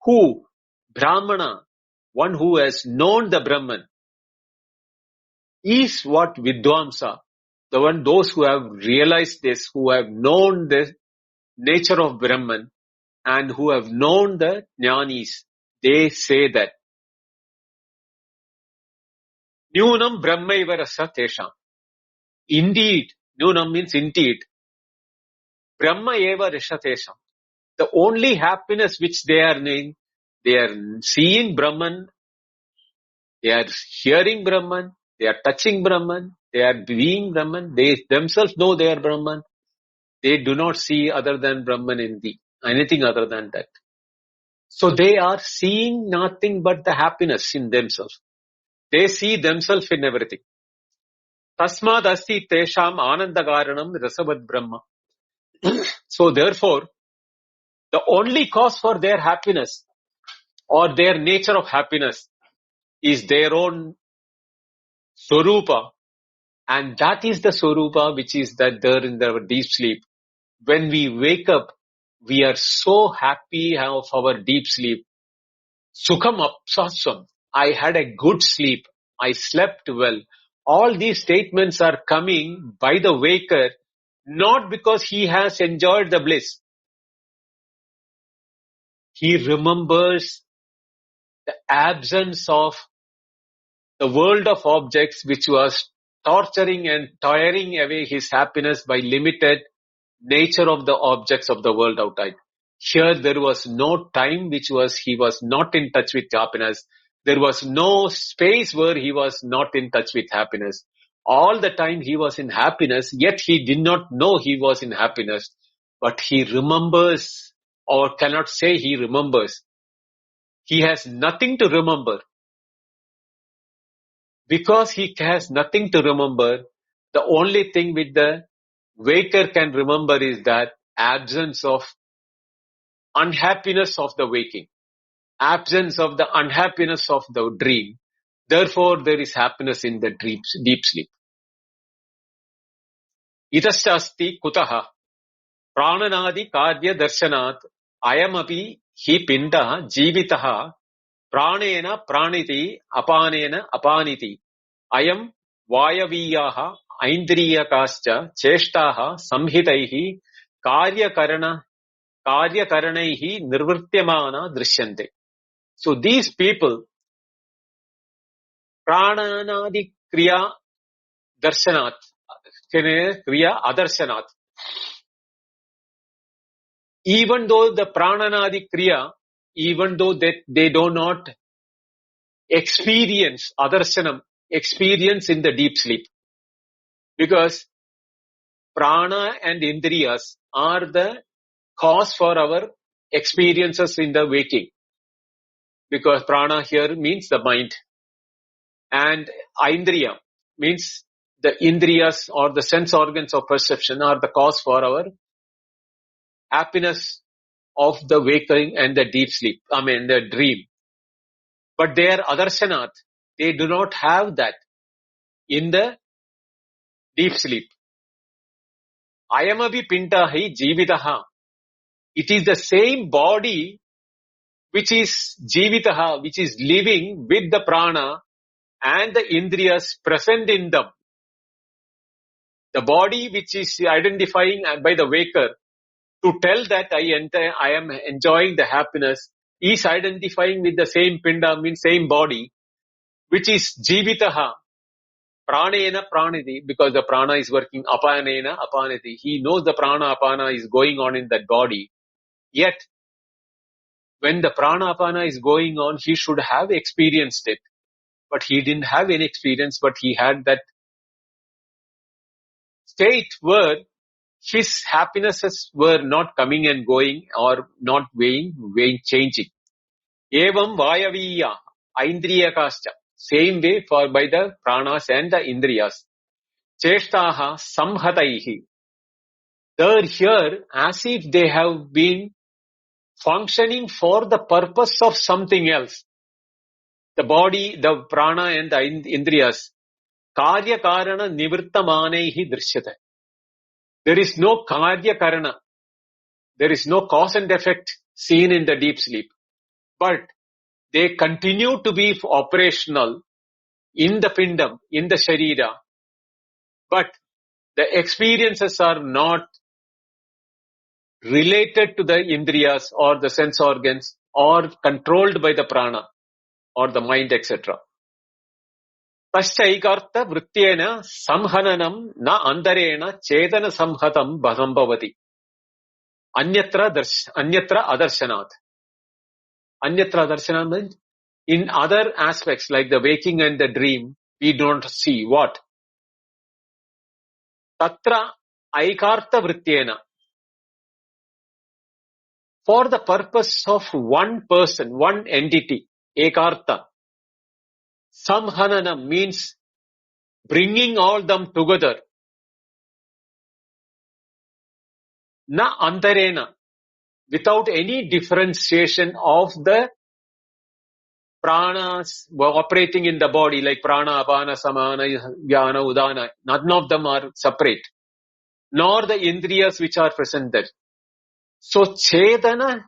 Who? Brahmana, one who has known the Brahman, is what Vidvamsa, those who have realized this, who have known the nature of Brahman and who have known the Jnanis, they say that Nyunam Brahmaiva Rasa Tesham. Indeed, Nyunam means indeed, Brahma Eva Rasa Tesham. The only happiness which they are seeing Brahman, they are hearing Brahman, they are touching Brahman, they are being Brahman, they themselves know they are Brahman. They do not see other than Brahman in anything other than that. So they are seeing nothing but the happiness in themselves. They see themselves in everything. Tasmad asti tesham anandagaranam rasavad Brahma. So therefore, the only cause for their happiness or their nature of happiness is their own Swarupa. And that is the Swarupa which is that there in our deep sleep. When we wake up, we are so happy of our deep sleep. Sukham apsasam. I had a good sleep. I slept well. All these statements are coming by the waker, not because he has enjoyed the bliss. He remembers the absence of the world of objects which was torturing and tiring away his happiness by limited nature of the objects of the world outside. Here there was no time he was not in touch with happiness. There was no space where he was not in touch with happiness. All the time he was in happiness, yet he did not know he was in happiness. But he remembers, or cannot say he remembers. He has nothing to remember. Because he has nothing to remember, the only thing which the waker can remember is that absence of unhappiness of the waking, absence of the unhappiness of the dream. Therefore, there is happiness in the deep sleep. Itasya asti kutaha prananadi karya darshanat ayamapi hi pindaha jivitaha pranena praniti apanena apaniti ayam vayaviyaha aindriyakascha cheshtaha samhitaihi karyakarana karyakarnaihi nirvrityamana drishyante. So these people, prananadi kriya darshanat, kriya adarsanat. even though the prananadi kriya, even though they do not experience adarsanam, experience in the deep sleep, because prana and indriyas are the cause for our experiences in the waking, because prana here means the mind and indriya means the indriyas or the sense organs of perception are the cause for our happiness of the waking and the deep sleep, the dream. But they are adarsanat, they do not have that in the deep sleep. Ayamavi pintahi jivitaha. It is the same body which is jivitaha, which is living with the prana and the indriyas present in them. The body which is identifying by the waker to tell that I am enjoying the happiness is identifying with the same pinda, means same body, which is jivitaha, pranena praniti, because the prana is working apanena apaniti. He knows the prana apana is going on in that body. Yet, when the prana apana is going on, he should have experienced it. But he didn't have any experience, but he had that state where his happinesses were not coming and going or not weighing, changing. Evam vayaviya, aindriyakascha. Same way for by the pranas and the indriyas. Cheshtaha samhataihi. They're here as if they have been functioning for the purpose of something else. The body, the prana and the indriyas. Karya karana nivrittamanehi drishyate. There is no karya karana. There is no cause and effect seen in the deep sleep. But they continue to be operational in the pindam, in the sharira. But the experiences are not related to the indriyas or the sense organs or controlled by the prana or the mind, etc. Paschaikartha vrityena samhananam na andarena chetana samhatam bhavati. Anyatra adarsanat. Anyatra adarsanat means in other aspects like the waking and the dream, we don't see what? Tatra aikartha vrityena. For the purpose of one person, one entity, ekartha. Samhananam means bringing all them together. Na antarena, without any differentiation of the pranas operating in the body, like prana, apana, samana, jnana, udana. None of them are separate. Nor the indriyas which are present there. So chedanam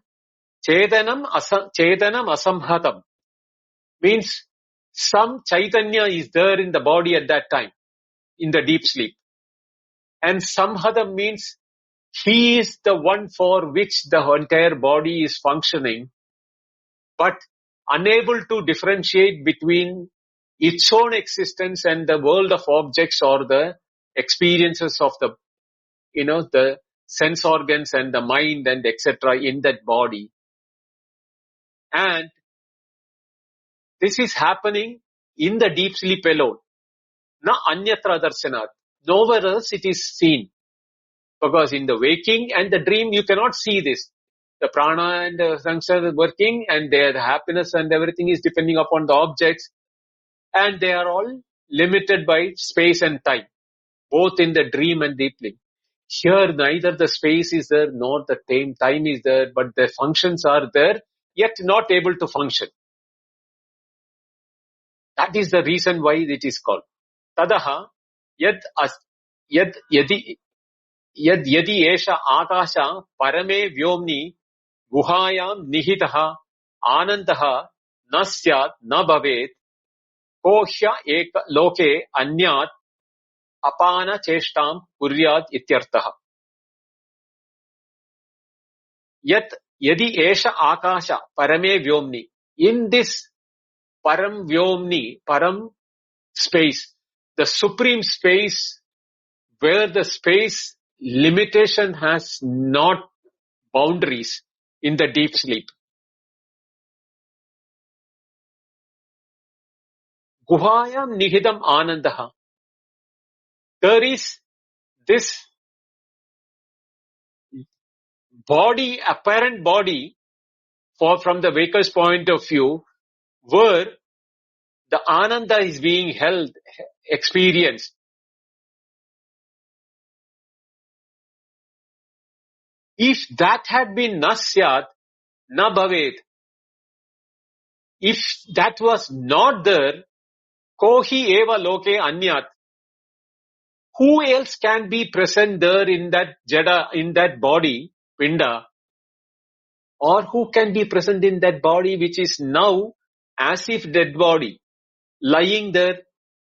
asamhatam means some chaitanya is there in the body at that time, in the deep sleep. And samhatam means he is the one for which the entire body is functioning, but unable to differentiate between its own existence and the world of objects or the experiences of the, the sense organs and the mind and etc. in that body. And this is happening in the deep sleep alone. Na anyatra darshanat. Nowhere else it is seen. Because in the waking and the dream, you cannot see this. The prana and the sanskara are working and the happiness and everything is depending upon the objects. And they are all limited by space and time. Both in the dream and deep sleep. Here, neither the space is there nor the time is there, but the functions are there, yet not able to function. That is the reason why it is called. Tadaha yad yadi esha akasha parame vyomni guhayam nihitaha anantaha nasyat na bhavet kohya eka loke anyat apana cheshtam kuryat ityartaha. Yadi esha akasha parame vyomni. In this param vyomni, param space, the supreme space where the space limitation has not boundaries in the deep sleep. Guhayam nihidam anandaha. There is this body, apparent body, from the waker's point of view, where the ananda is being held, experienced. If that had been nasyat, na bhaved. If that was not there, kohi eva loke anyat. Who else can be present there in that jada, in that body, pinda, or who can be present in that body which is now as if dead body, lying there,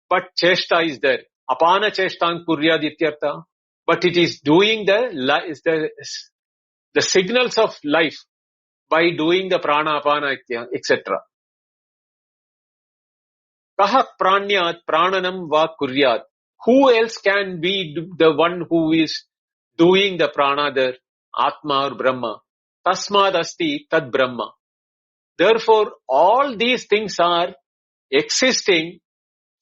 but cheshta is there. Apana cheshtan kuryad ityartha. But it is doing the signals of life by doing the prana, apana, etc. Kaha pranyat prananam va kuryat. Who else can be the one who is doing the prana there? Atma or Brahma. Tasmad asti tad Brahma. Therefore, all these things are existing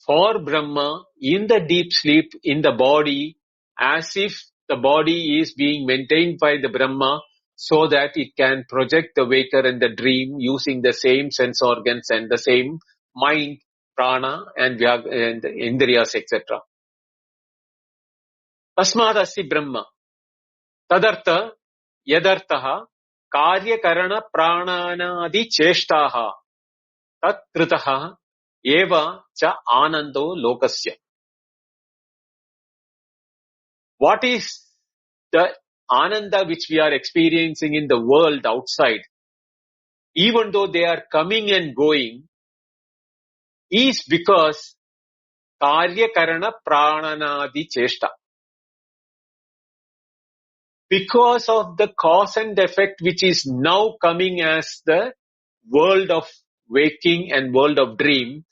for Brahma in the deep sleep, in the body, as if the body is being maintained by the Brahma so that it can project the waker and the dream using the same sense organs and the same mind, prana and indriyas, etc. Tasmad asti Brahma. Tadartha yadartaha karya karana prananadi cheshtaha tat kritaha eva cha anando lokasya. What is the ananda which we are experiencing in the world outside, even though they are coming and going, is because karya karana prananadi cheshta. Because of the cause and effect which is now coming as the world of waking and world of dream,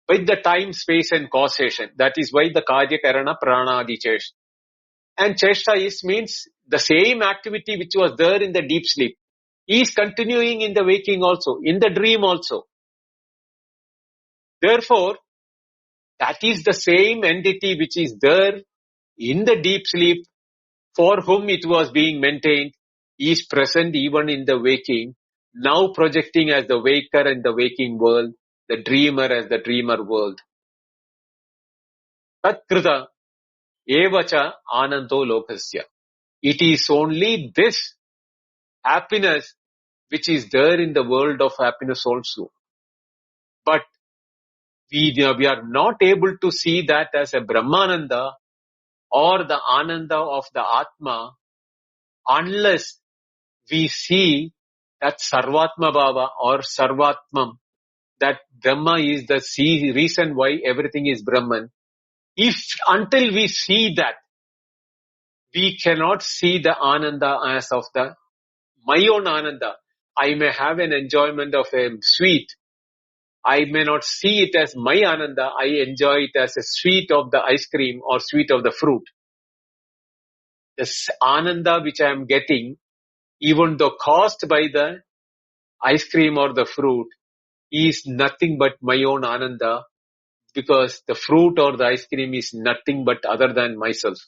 with the time, space and causation. That is why the karya karana pranadi cheshta. And cheshta means the same activity which was there in the deep sleep is continuing in the waking also, in the dream also. Therefore, that is the same entity which is there in the deep sleep for whom it was being maintained, is present even in the waking, now projecting as the waker in the waking world, the dreamer as the dreamer world. Tat krita evacha anando lokasya. It is only this happiness which is there in the world of happiness also. But we are not able to see that as a Brahmananda or the Ananda of the Atma unless we see that Sarvatma Bhava or Sarvatmam, that Brahma is the reason why everything is Brahman. Until we see that, we cannot see the Ananda as of my own Ananda. I may have an enjoyment of a sweet. I may not see it as my Ananda. I enjoy it as a sweet of the ice cream or sweet of the fruit. This Ananda which I am getting, even though caused by the ice cream or the fruit, is nothing but my own Ananda, because the fruit or the ice cream is nothing but other than myself.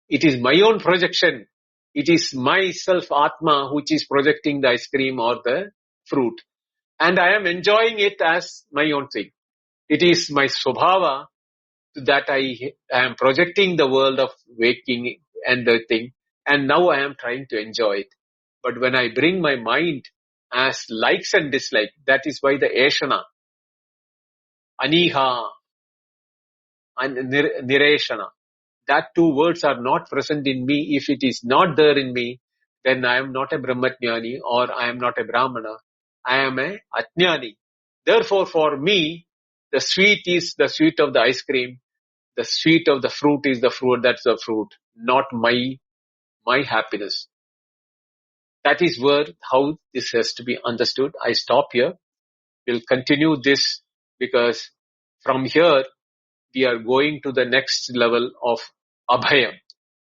It is my own projection. It is myself, Atma, which is projecting the ice cream or the fruit. And I am enjoying it as my own thing. It is my Swabhava that I am projecting the world of waking and the thing. And now I am trying to enjoy it. But when I bring my mind as likes and dislikes, that is why the Eshana, Aniha, and Nireshana, that two words are not present in me. If it is not there in me, then I am not a Brahmajnani or I am not a Brahmana. I am a Ajnani. Therefore, for me, the sweet is the sweet of the ice cream. The sweet of the fruit is the fruit. That's the fruit, not my happiness. That is how this has to be understood. I stop here. We'll continue this because from here we are going to the next level of abhayam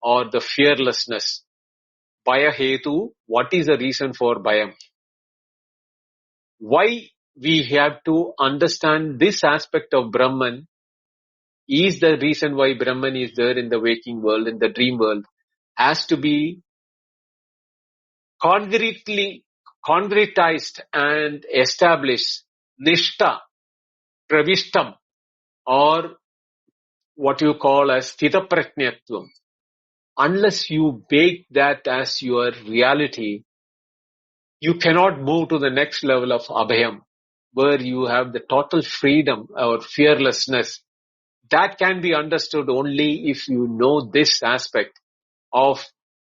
or the fearlessness. Bhaya hetu, what is the reason for Bhayam? Why we have to understand this aspect of Brahman is the reason why Brahman is there in the waking world, in the dream world, has to be concretized and established, nishta, pravishtam, or what you call as sthita prajñatvam. Unless you bake that as your reality, you cannot move to the next level of abhayam, where you have the total freedom or fearlessness. That can be understood only if you know this aspect of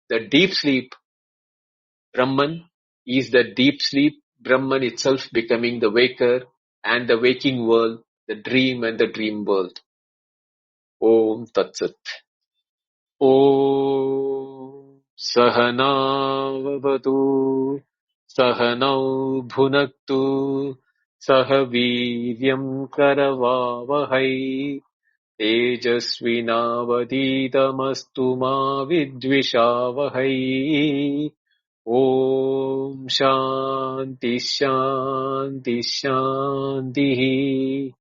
the deep sleep. Brahman is the deep sleep, Brahman itself becoming the waker, and the waking world, the dream and the dream world. Om Tat Sat. Om Sahana Vavatu Sahanau Bhunaktu Sahaviryam Karavavahai Tejasvinavaditamastu ma vidvishavahai. Om Shanti Shanti Shanti.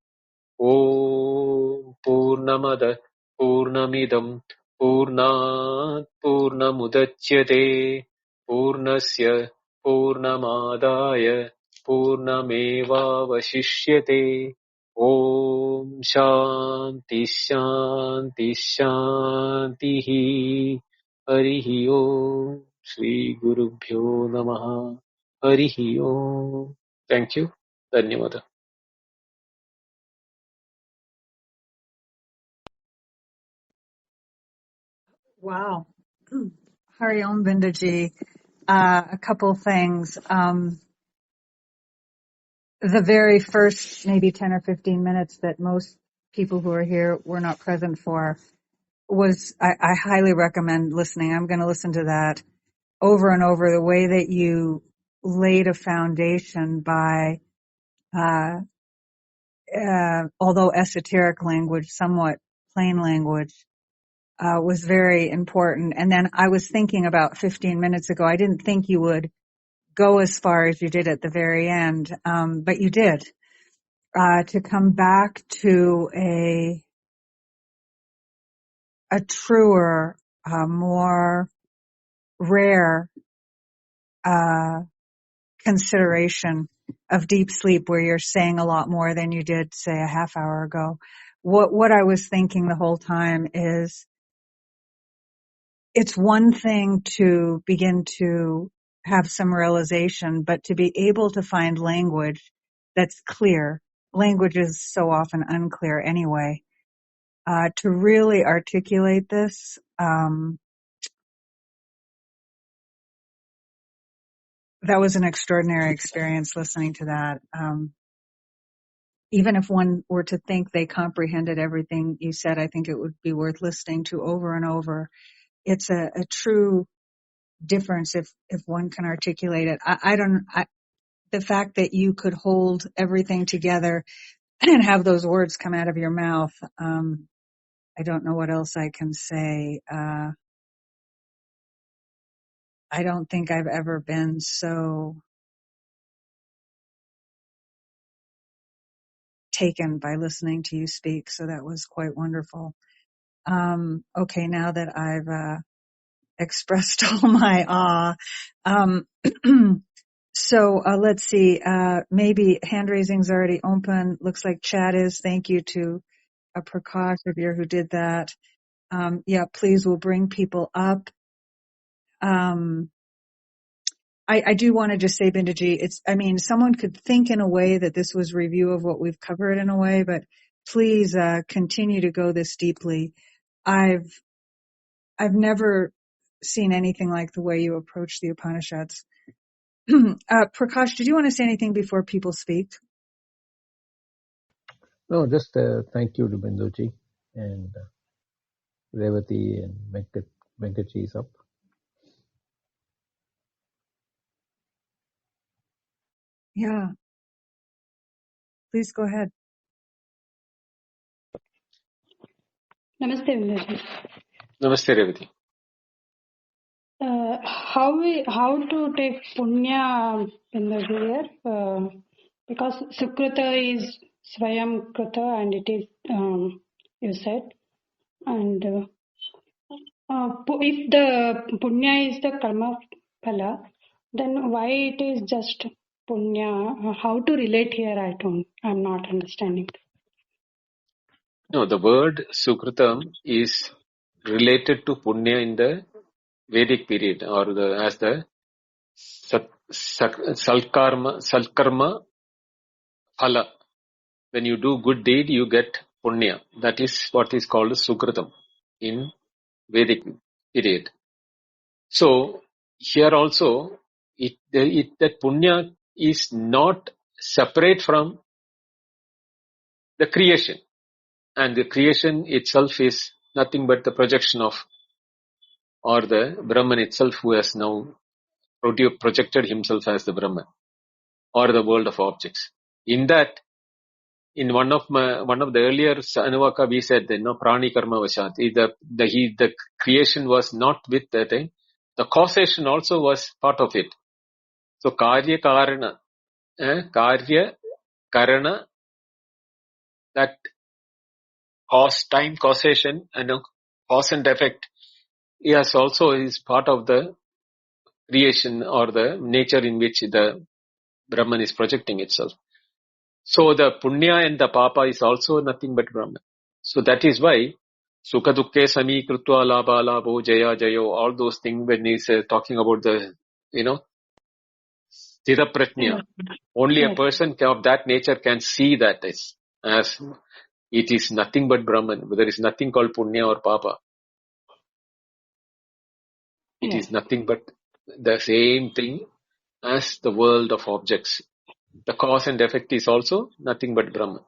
Om Purnamada Purnamidam Purnat Purnamudachyate Purnasya Purnamadaya Purnameva Vashishyate. Om Shanti Shanti Shanti. Harihi Om. Shri Gurubhyo Namaha. Harihi Om. Thank you. Dhanyavada. Wow. Hari Om Bindaji. A couple things. The very first maybe 10 or 15 minutes that most people who are here were not present for I highly recommend listening. I'm going to listen to that over and over. The way that you laid a foundation by, although esoteric language, somewhat plain language, was very important. And then I was thinking about 15 minutes ago, I didn't think you would go as far as you did at the very end, but you did. To come back to a truer, more rare, consideration of deep sleep, where you're saying a lot more than you did, say, a half hour ago. What I was thinking the whole time is, it's one thing to begin to have some realization, but to be able to find language that's clear. Language is so often unclear anyway. To really articulate this, that was an extraordinary experience listening to that. Even if one were to think they comprehended everything you said, I think it would be worth listening to over and over. It's a true difference if one can articulate it. The fact that you could hold everything together and have those words come out of your mouth, I don't know what else I can say. I don't think I've ever been so taken by listening to you speak. So that was quite wonderful. Okay, now that I've expressed all my awe. So let's see, maybe hand raising's already open. Looks like chat is. Thank you to Prakash Revere who did that. Yeah, please, we'll bring people up. I do want to just say, Bindaji, someone could think in a way that this was review of what we've covered in a way, but please continue to go this deeply. I've never seen anything like the way you approach the Upanishads. Prakash, did you want to say anything before people speak? No, just thank you to Binduji and Revati and Venkaji is up. Yeah. Please go ahead. Namaste, Vinodji. Namaste, Revati. how to take punya in the year? Because Sukrita is Swayam Krita and it is, you said. And if the punya is the karma phala, then why it is just punya? How to relate here? I'm not understanding. No, the word Sukritam is related to Punya in the Vedic period, or as the Salkarma Phala. When you do good deed, you get Punya. That is what is called Sukritam in Vedic period. So here also, that Punya is not separate from the creation, and the creation itself is nothing but the projection of, or the Brahman itself, who has now projected himself as the Brahman, or the world of objects. In that, in one of the earlier Anuvaka, we said that prani karma vashat. The creation was not with that thing. The causation also was part of it. So karya karana, that time causation and cause and effect, is part of the creation, or the nature in which the Brahman is projecting itself. So the punya and the papa is also nothing but Brahman. So that is why sukha dukkhe sami krutva labha labho jaya jayo, all those things, when he's talking about the, sthira prajna, only a person of that nature can see that as it is nothing but Brahman. There is nothing called punya or papa. It is nothing but the same thing as the world of objects. The cause and effect is also nothing but Brahman.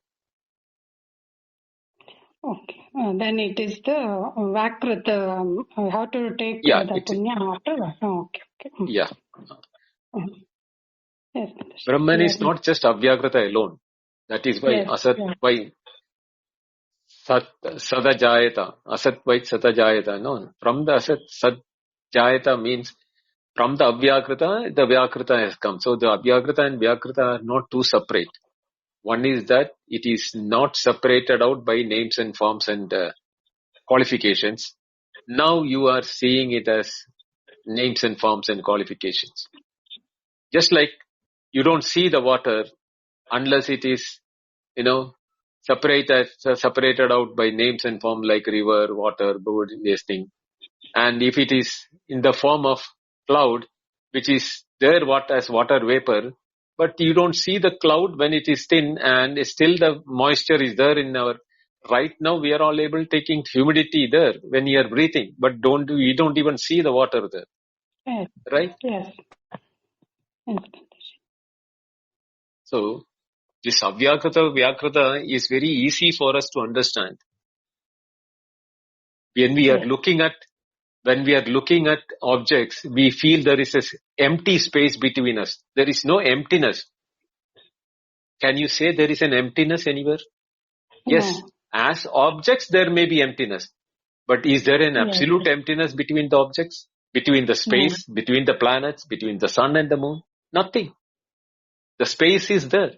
Okay. Then it is the Vakrita. How to take the punya after that? Okay. Yeah. Yes. Brahman is not just Avyakrita alone. That is why Asat, why Sadajayata. Asat by Satajayata. No. From the Asat, Sadjayata means from the Avyakrita, the Vyakrita has come. So the Avyakrita and Vyakrita are not two separate. One is that it is not separated out by names and forms and qualifications. Now you are seeing it as names and forms and qualifications. Just like you don't see the water unless it is, separated out by names and form like river, water, bird, this thing. And if it is in the form of cloud, which is there as water vapor, but you don't see the cloud when it is thin, and still the moisture is there in our. Right now we are all able taking humidity there when you are breathing, but you don't even see the water there. Yes. Right? Yes. So this Avyakrita, Vyakrita is very easy for us to understand. When we are looking at objects, we feel there is this empty space between us. There is no emptiness. Can you say there is an emptiness anywhere? No. Yes. As objects, there may be emptiness. But is there an absolute emptiness between the objects? Between the space, between the planets, between the sun and the moon? Nothing. The space is there.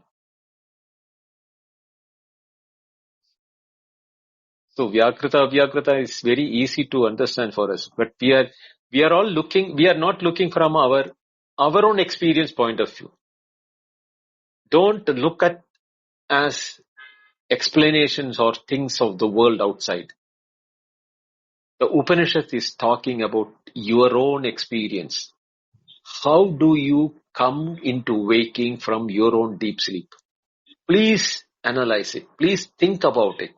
So Vyakrita, Avyakrita is very easy to understand for us. But we are not looking from our own experience point of view. Don't look at as explanations or things of the world outside. The Upanishad is talking about your own experience. How do you come into waking from your own deep sleep? Please analyze it. Please think about it.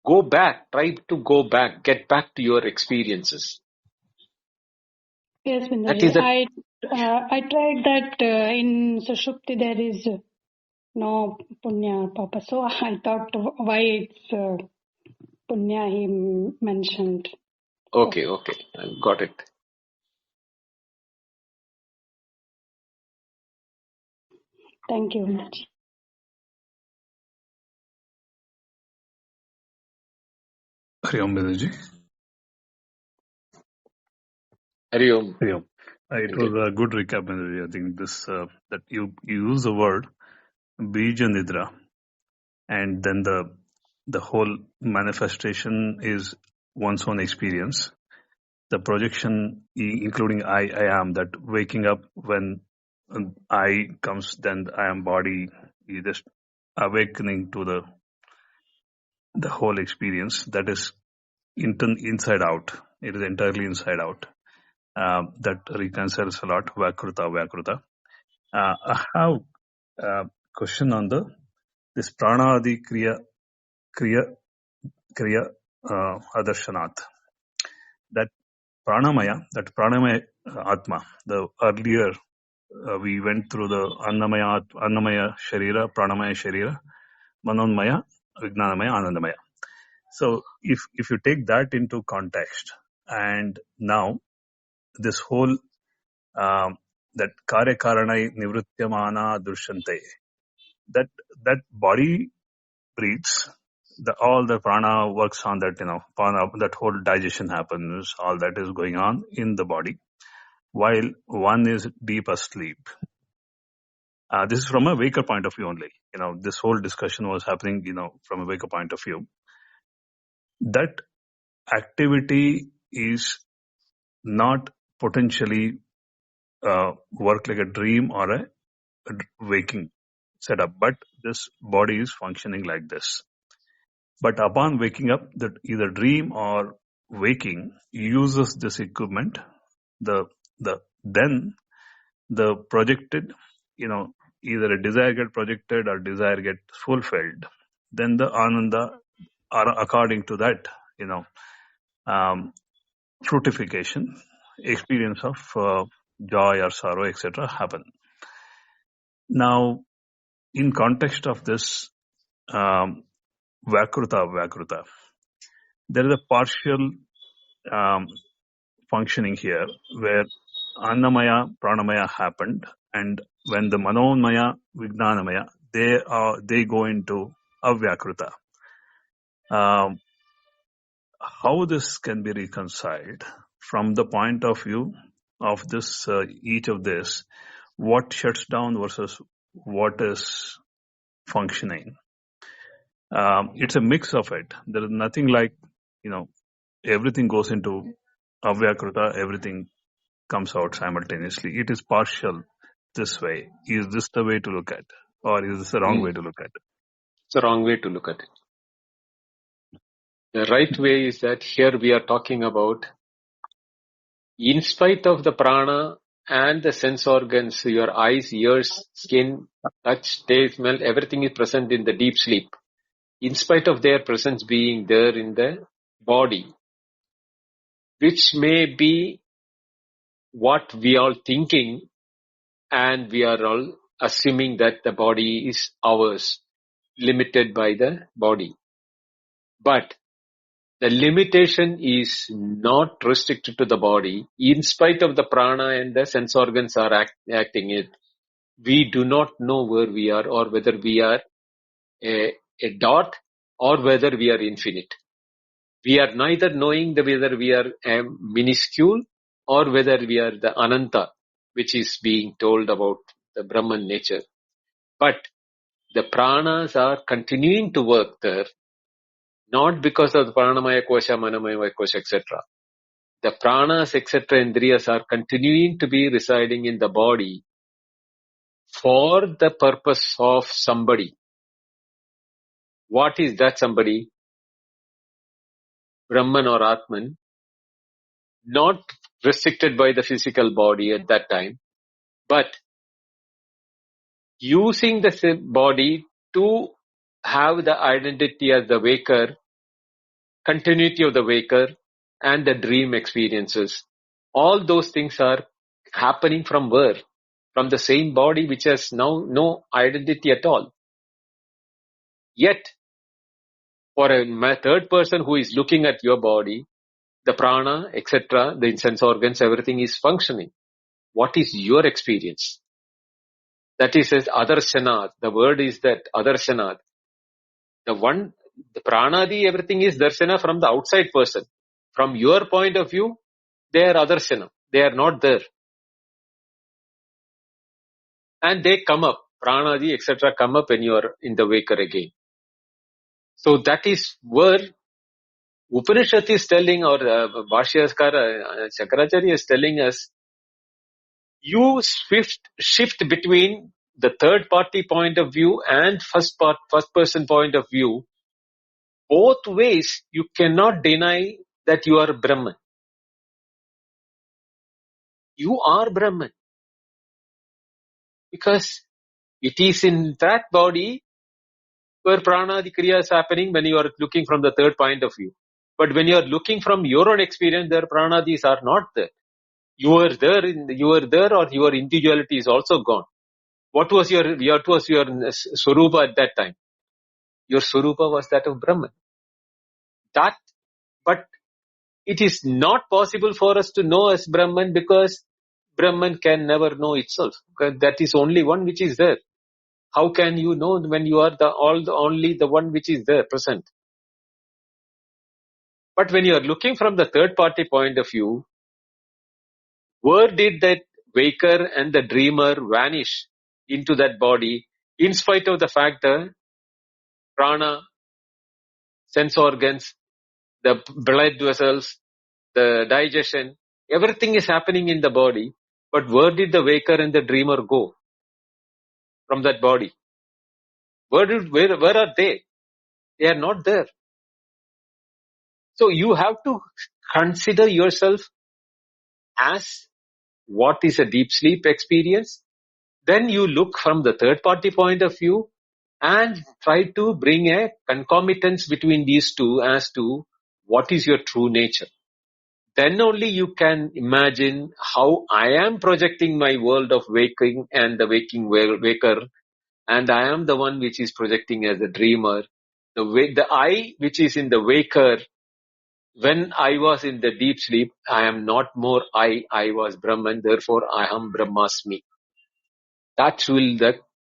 Go back. Try to go back. Get back to your experiences. Yes, Vindaji. I tried that in Sushupti there is no punya papa. So I thought why it's punya he mentioned. Okay. I got it. Thank you, Vindaji. Hari Om, Vindaji. Hari Om. Yeah. It Okay. was a good recap, Manoj. I think this that you use the word bija nidra, and then the whole manifestation is one's own experience. The projection, including I am, that waking up when I comes, then I am body, you just awakening to the whole experience. That is inside out. It is entirely inside out. That reconciles a lot. Vyakruta. I have a question on this prana adi kriya adarshanath. That pranamaya atma. The earlier we went through the annamaya sharira, pranamaya sharira, manonmaya, vijnanamaya, anandamaya. So if you take that into context, and now this whole that karya karanai nivrityamana durshante, that body breathes, all the prana works on that, prana, that whole digestion happens, all that is going on in the body while one is deep asleep. This is from a waker point of view only. This whole discussion was happening, from a waker point of view. That activity is not potentially work like a dream or a waking setup, but this body is functioning like this. But upon waking up, that either dream or waking uses this equipment, then the projected, either a desire get projected or desire get fulfilled. Then the ananda, according to that, fruitification, experience of joy or sorrow, etc. happen. Now, in context of this Vyakruta, there is a partial functioning here where Annamaya, Pranamaya happened, and when the Manonmaya, Vijnanamaya, they go into Avyakruta. How this can be reconciled from the point of view of this, each of this, what shuts down versus what is functioning? It's a mix of it. There is nothing like, everything goes into Avyakruta, everything comes out simultaneously. It is partial this way. Is this the way to look at it? Or is this the wrong way to look at it? It's the wrong way to look at it. The right way is that here we are talking about, in spite of the prana and the sense organs, your eyes, ears, skin, touch, taste, smell, everything is present in the deep sleep. In spite of their presence being there in the body, which may be what we are thinking, and we are all assuming that the body is ours, limited by the body. But the limitation is not restricted to the body. In spite of the prana and the sense organs are acting it, we do not know where we are, or whether we are a dot or whether we are infinite. We are neither knowing whether we are minuscule or whether we are the Ananta, which is being told about the Brahman nature. But the pranas are continuing to work there, not because of the pranamaya kosha, manamaya kosha, etc. The pranas, etc., indriyas are continuing to be residing in the body for the purpose of somebody. What is that somebody? Brahman or Atman, not restricted by the physical body at that time, but using the body to have the identity as the waker, continuity of the waker, and the dream experiences. All those things are happening from where? From the same body which has now no identity at all. Yet, for a third person who is looking at your body, the prana, etc., the sense organs, everything is functioning. What is your experience? That is as adarshanath. The word is that adarshanath. The pranadi, everything is darshana from the outside person. From your point of view, they are adarshana. They are not there. And they come up, pranadi, etc. come up when you are in the waker again. So that is where Upanishad is telling, or Bhashyaskara, Shankaracharya is telling us, you shift between the third party point of view and first person point of view. Both ways, you cannot deny that you are Brahman. You are Brahman. Because it is in that body where prana, the kriya is happening when you are looking from the third point of view. But when you are looking from your own experience, their pranadis are not there. You are there, or your individuality is also gone. What was your Swarupa at that time? Your Swarupa was that of Brahman. But it is not possible for us to know as Brahman because Brahman can never know itself. That is only one which is there. How can you know when you are only the one which is there present? But when you are looking from the third party point of view, where did that waker and the dreamer vanish into that body in spite of the fact that prana, sense organs, the blood vessels, the digestion, everything is happening in the body. But where did the waker and the dreamer go from that body? Where are they? They are not there. So you have to consider yourself as what is a deep sleep experience. Then you look from the third party point of view and try to bring a concomitance between these two as to what is your true nature. Then only you can imagine how I am projecting my world of waking and the waking waker, and I am the one which is projecting as a dreamer. The I which is in the waker, when I was in the deep sleep, I am not more I was Brahman, therefore I am Brahmasmi. That will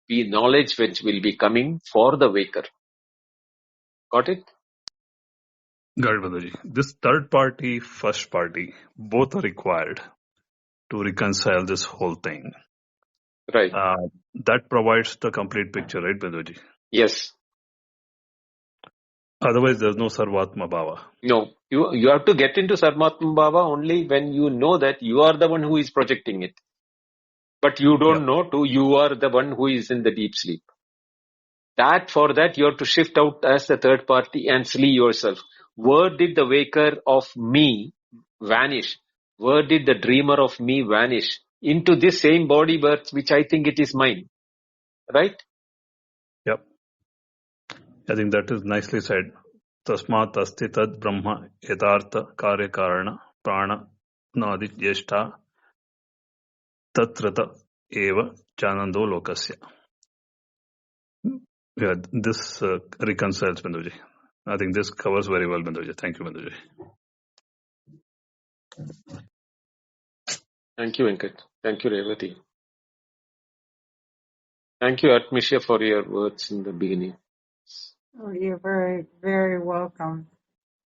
be knowledge which will be coming for the waker. Got it? Got it, Babaji. This third party, first party, both are required to reconcile this whole thing. Right. That provides the complete picture, right, Babaji? Yes. Otherwise, there's no Sarvatma Bhava. No. You have to get into Sarvatma Bhava only when you know that you are the one who is projecting it. But you don't know you are the one who is in the deep sleep. For that you have to shift out as the third party and see yourself. Where did the waker of me vanish? Where did the dreamer of me vanish? Into this same body birth, which I think it is mine. Right? Yep. I think that is nicely said. Tasmat asti tad brahma yatartha karya karana prana nadi jeshta tatrata eva chanando lokasya. Yeah, this reconciles, Binduji. I think this covers very well, Binduji. Thank you, Binduji. Thank you, Venkat. Thank you, Revati. Thank you, Atmisha, for your words in the beginning. Oh, you're very, very welcome.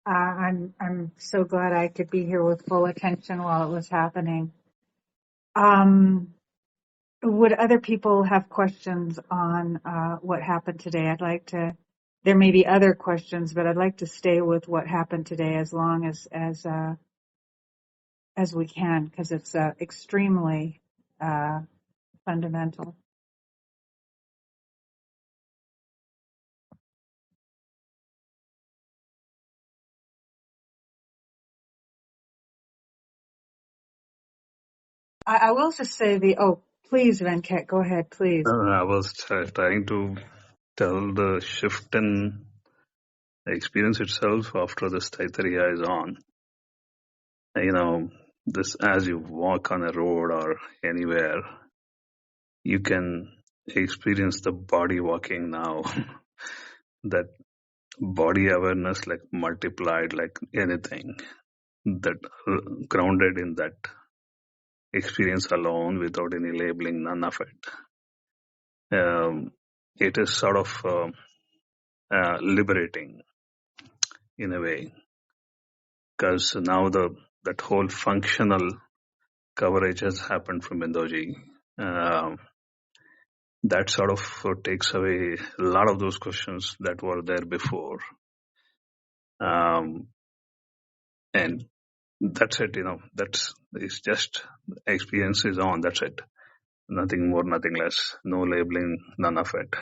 I'm so glad I could be here with full attention while it was happening. Would other people have questions on what happened today? There may be other questions, but I'd like to stay with what happened today as long as we can, because it's extremely fundamental. I will just say please, Venkat, go ahead, please. I was trying to tell the shift in the experience itself after this Taittareeya is on. This as you walk on a road or anywhere, you can experience the body walking now. That body awareness like multiplied like anything, that grounded in that experience alone without any labeling, none of it. It is sort of liberating in a way, because now that whole functional coverage has happened from Bindoji. That sort of takes away a lot of those questions that were there before. And that's it, it's just experience is on, that's it. Nothing more, nothing less. No labeling, none of it.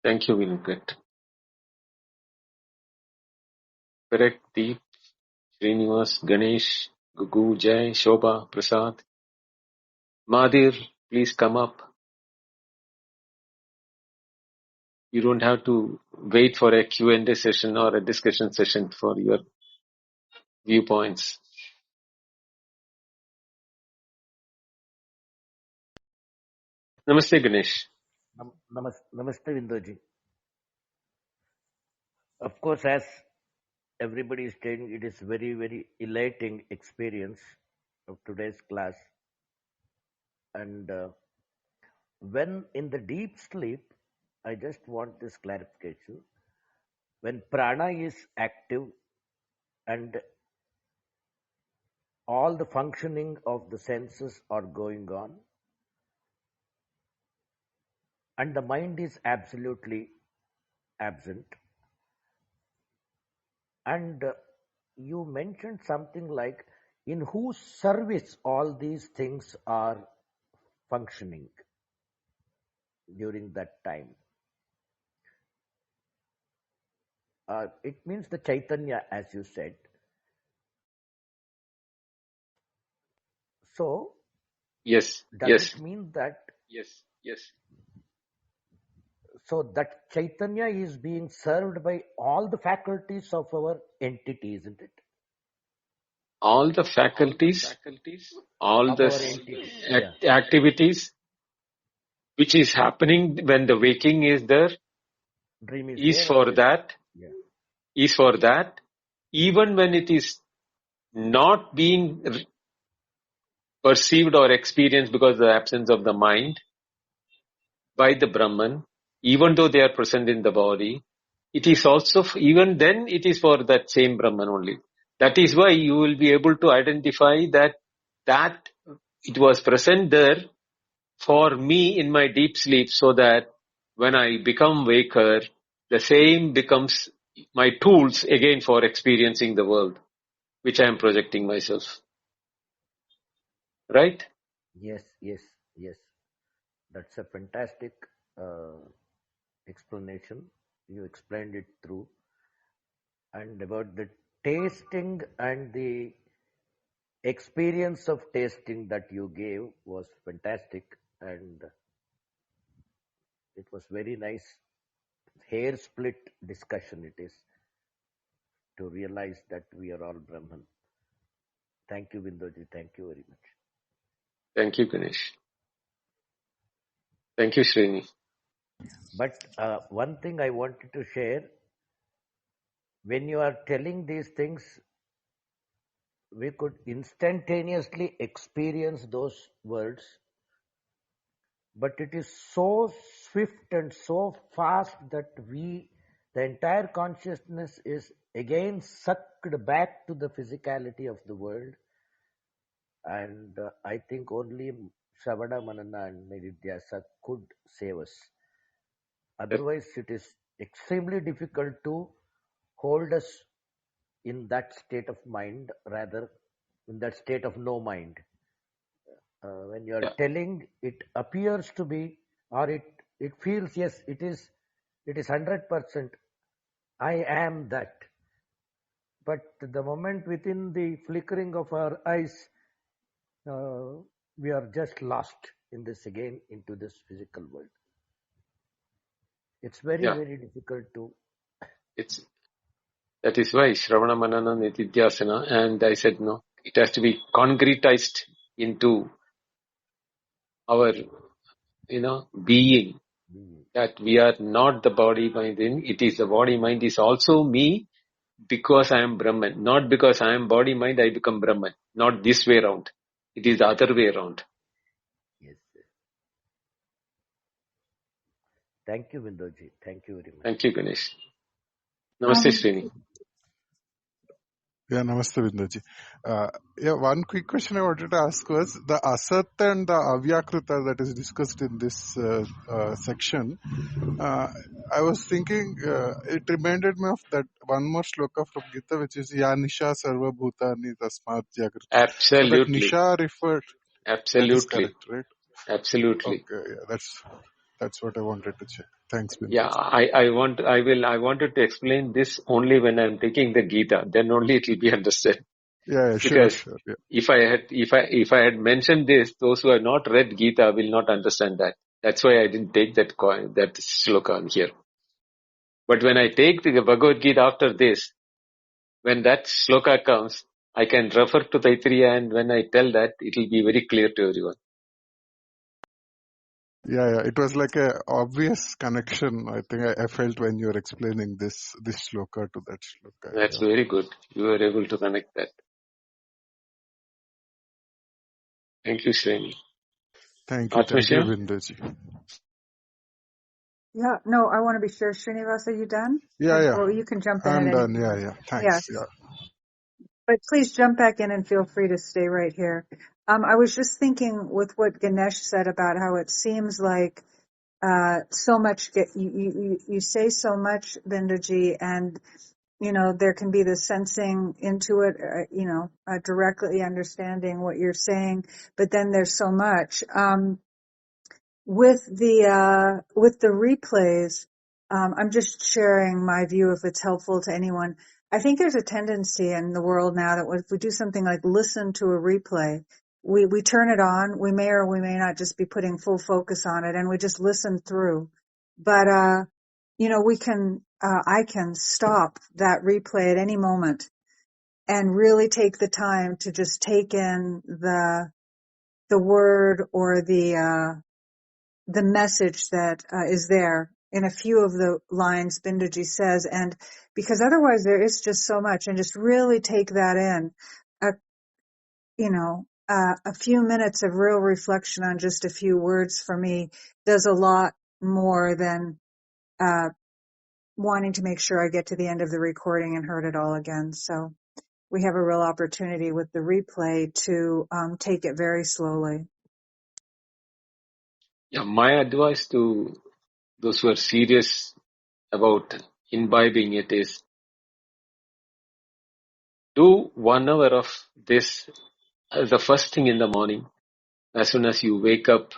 Thank you, Vinod. Correct, Deep, Srinivas, Ganesh, Gugu, Jai, Shobha, Prasad. Madhir, please come up. You don't have to wait for a Q&A session or a discussion session for your viewpoints. Namaste, Ganesh. Namaste, Vindoji. Of course, as everybody is saying, it is very, very elating experience of today's class. And when in the deep sleep, I just want this clarification. When prana is active and all the functioning of the senses are going on, and the mind is absolutely absent, and you mentioned something like in whose service all these things are functioning during that time. It means the Chaitanya, as you said. So, Yes, does yes, it mean that, yes, yes. so that Chaitanya is being served by all the faculties of our entity, isn't it? All the faculties, all Of the our entity. Yeah. activities which is happening when the waking is there Dream is is there. for that, Yeah. is for that. Even when it is not being perceived or experienced because of the absence of the mind by the Brahman, even though they are present in the body, it is also, even then it is for that same Brahman only. That is why you will be able to identify that it was present there for me in my deep sleep, so that when I become waker, the same becomes my tools again for experiencing the world, which I am projecting myself. Right? Yes, yes, yes. That's a fantastic explanation. You explained it through. And about the tasting and the experience of tasting that you gave was fantastic. And it was very nice. Hair split discussion it is to realize that we are all Brahman. Thank you, Vindoji. Thank you very much. Thank you, Ganesh. Thank you, Srini. But one thing I wanted to share, when you are telling these things, we could instantaneously experience those words, but it is so swift and so fast that the entire consciousness is again sucked back to the physicality of the world. And I think only Shravana, Manana and Nididhyasa could save us. Otherwise, it is extremely difficult to hold us in that state of mind, rather in that state of no mind. When you are telling, it appears to be, or it feels, yes, it is 100%. I am that. But the moment within the flickering of our eyes, we are just lost in this again, into this physical world. It's very, very difficult to. That is why Shravana, Manana, Nididhyasana, and I said no, it has to be concretized into our, being. That we are not the body, mind, it is the body, mind is also me, because I am Brahman. Not because I am body, mind, I become Brahman. Not this way around. It is the other way around. Yes. Thank you, Vindoji. Thank you very much. Thank you, Ganesh. Namaste, Srini. Yeah, Namaste, Binduji. One quick question I wanted to ask was the Asat and the Avyakrita that is discussed in this section. I was thinking, it reminded me of that one more shloka from Gita, which is Ya Nisha Sarva Bhutani Tasmat Jagrita. So that Absolutely. Nisha referred, that is Absolutely. correct, right? Absolutely. Okay, yeah, that's what I wanted to check. Thanks, Yeah, Binduji. I wanted to explain this only when I'm taking the Gita. Then only it will be understood. Yeah, Because sure. Yeah. if I had mentioned this, those who have not read Gita will not understand that. That's why I didn't take that shloka on here. But when I take the Bhagavad Gita after this, when that shloka comes, I can refer to Taittareeya, and when I tell that, it will be very clear to everyone. Yeah, it was like a obvious connection. I think I felt when you were explaining this shloka to that shloka. That's Yeah. very good. You were able to connect that. Thank you, Srini. Thank you, Atmashya? Binduji. Yeah, no, I want to be sure. Srinivas, are you done? Yeah, Or you can jump in at I'm any done. point. Yeah. Thanks. Yes. Yeah. But please jump back in and feel free to stay right here. I was just thinking with what Ganesh said about how it seems like so much you say so much, Binduji, and there can be the sensing into it, directly understanding what you're saying, but then there's so much. With the replays, I'm just sharing my view if it's helpful to anyone. I think there's a tendency in the world now that if we do something like listen to a replay, we turn it on. We may or we may not just be putting full focus on it, and we just listen through. But I can stop that replay at any moment and really take the time to just take in the word or the message that is there in a few of the lines Binduji says, and because otherwise there is just so much, and just really take that in. A few minutes of real reflection on just a few words for me does a lot more than wanting to make sure I get to the end of the recording and heard it all again. So we have a real opportunity with the replay to take it very slowly. Yeah, my advice to those who are serious about imbibing it is do 1 hour of this the first thing in the morning. As soon as you wake up,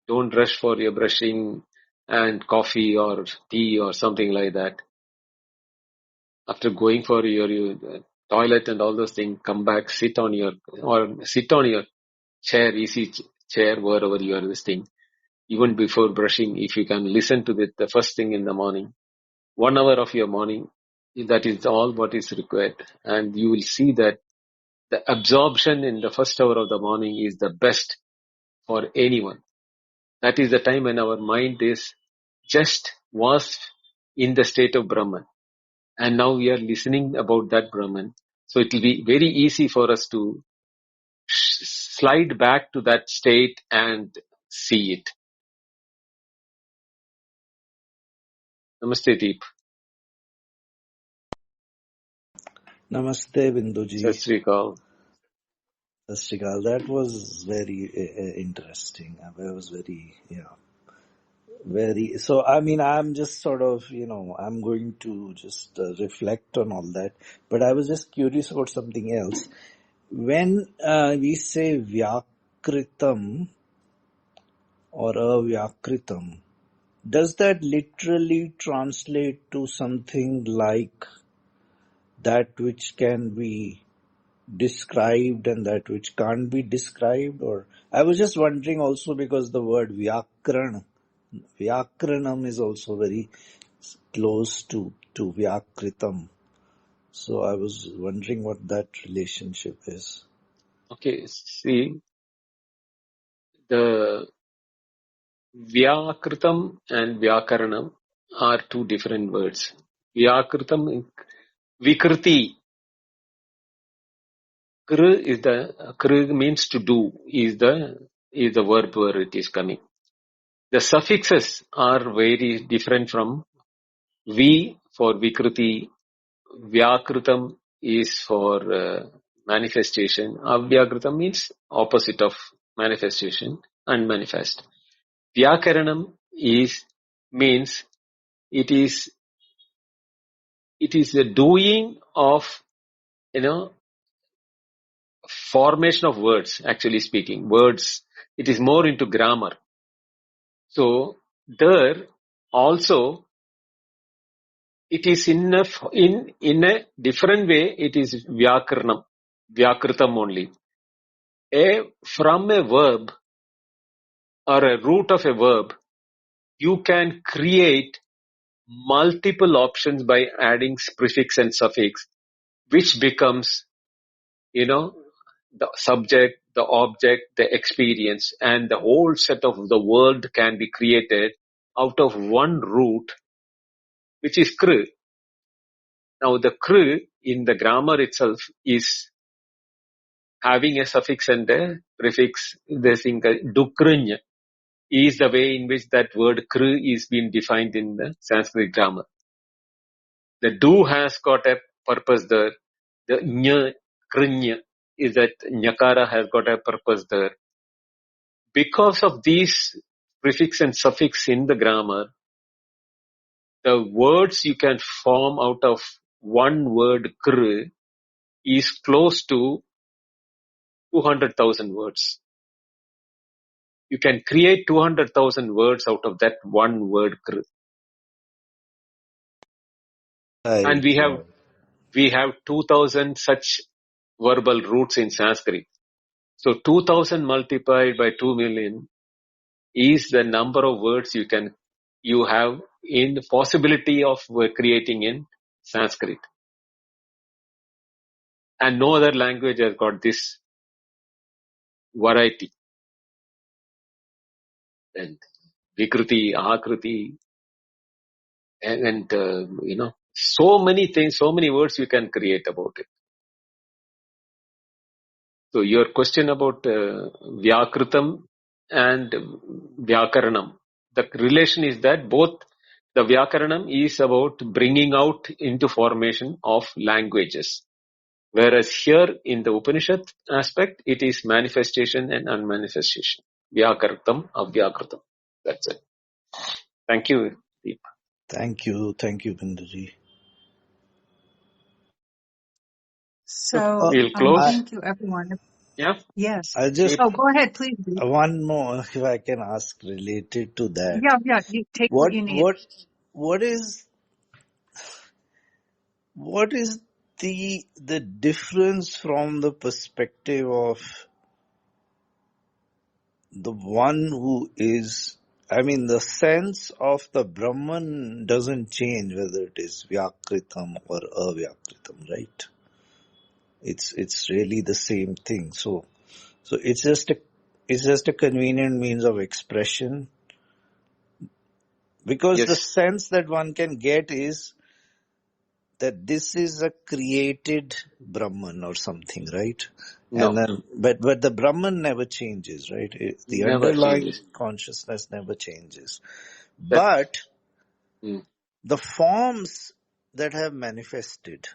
don't rush for your brushing and coffee or tea or something like that. After going for your toilet and all those things, come back, sit on your chair, easy chair, wherever you are this thing. Even before brushing, if you can listen to it the first thing in the morning, 1 hour of your morning, that is all what is required. And you will see that the absorption in the first hour of the morning is the best for anyone. That is the time when our mind was in the state of Brahman. And now we are listening about that Brahman. So it will be very easy for us to slide back to that state and see it. Namaste, Deep. Namaste, Binduji. Sat Sri Akal. Sasrikal. That was very interesting. I was very. So, I mean, I'm just sort of, I'm going to just reflect on all that. But I was just curious about something else. When we say Vyakritam or Avyakritam, does that literally translate to something like that which can be described and that which can't be described? Or I was just wondering also because the word Vyakranam is also very close to Vyakritam. So I was wondering what that relationship is. Okay, see, the Vyakritam and Vyakaranam are two different words. Vyakritam, Vikriti. Kr means to do, is the verb where it is coming. The suffixes are very different from V for Vikriti Vyakritam is for manifestation. Avyakritam means opposite of manifestation, unmanifest. Vyakaranam means it is the doing of, formation of words, actually speaking. Words, it is more into grammar. So there also it is in a different way, it is vyakritam only. From a verb or a root of a verb, you can create multiple options by adding prefix and suffix, which becomes, the subject, the object, the experience, and the whole set of the world can be created out of one root, which is kr. Now the kr in the grammar itself is having a suffix and a prefix. This thing, dukrunya, is the way in which that word kr is being defined in the Sanskrit grammar. The do has got a purpose there. The nya, krinya, is that nyakara has got a purpose there. Because of these prefix and suffix in the grammar, the words you can form out of one word kr is close to 200,000 words. You can create 200,000 words out of that one word kr. And Right. we have 2,000 such verbal roots in Sanskrit. So 2,000 multiplied by 2 million is the number of words you have in the possibility of creating in Sanskrit. And no other language has got this variety. And Vikruti, Akruti, and so many things, so many words you can create about it. So your question about Vyakritam and Vyakaranam, the relation is that both the Vyakaranam is about bringing out into formation of languages. Whereas here in the Upanishad aspect, it is manifestation and unmanifestation. Vyakritam, Avyakritam. That's it. Thank you, Deep. Thank you, Binduji. So, We'll close. thank you, everyone. Yeah, Yes. I just Deep. Oh, go ahead, please. Deep. one more, if I can ask, related to that. Yeah, you take what you need. What is the difference from the perspective of the one who is, the sense of the Brahman doesn't change whether it is Vyakritam or Avyakritam, right? It's really the same thing. So it's just a convenient means of expression, because the Yes. sense that one can get is that this is a created Brahman or something, right? And No. then, but the Brahman never changes, right? The Never underlying changes. consciousness never changes. That. But the forms that have manifested,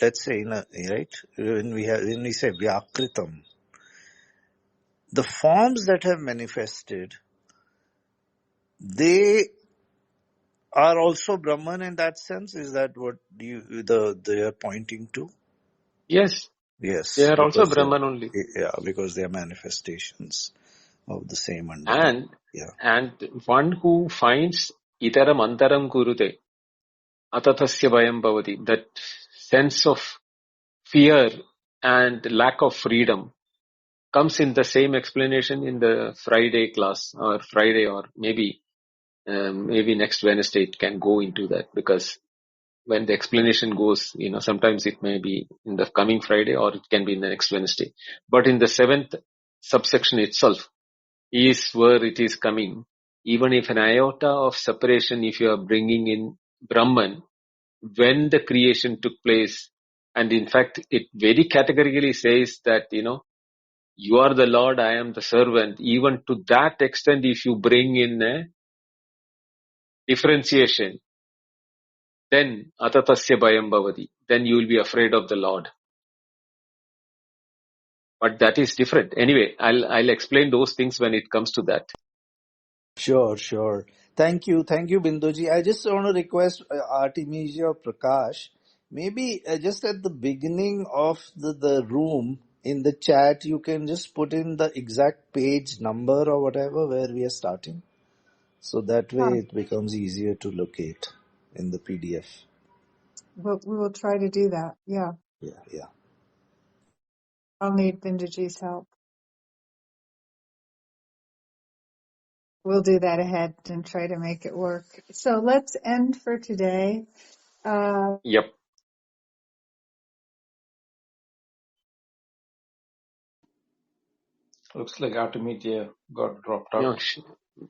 let's say, right, when we say Vyakritam, the forms that have manifested, they are also Brahman in that sense. Is that what they are pointing to? Yes. They Yes, are also Brahman only. because they are manifestations of the same underlying. And one who finds itaram antaram kurute, atatasya bhayam bhavati, that sense of fear and lack of freedom comes in the same explanation in the Friday class, or Friday, or maybe next Wednesday it can go into that, because when the explanation goes, sometimes it may be in the coming Friday or it can be in the next Wednesday. But in the 7th subsection itself is where it is coming. Even if an iota of separation, if you are bringing in Brahman, when the creation took place, and in fact it very categorically says that, you are the Lord, I am the servant. Even to that extent, if you bring in a differentiation, then atatasya bhayam bhavati. Then you will be afraid of the Lord. But that is different. Anyway, I'll explain those things when it comes to that. Sure. Thank you, Binduji. I just want to request Artemisia or Prakash, maybe just at the beginning of the room in the chat, you can just put in the exact page number or whatever where we are starting. So that way it becomes easier to locate in the PDF. We will try to do that. Yeah. Yeah. I'll need Binduji's help. We'll do that ahead and try to make it work. So let's end for today. Yep. Looks like Artemisia got dropped out.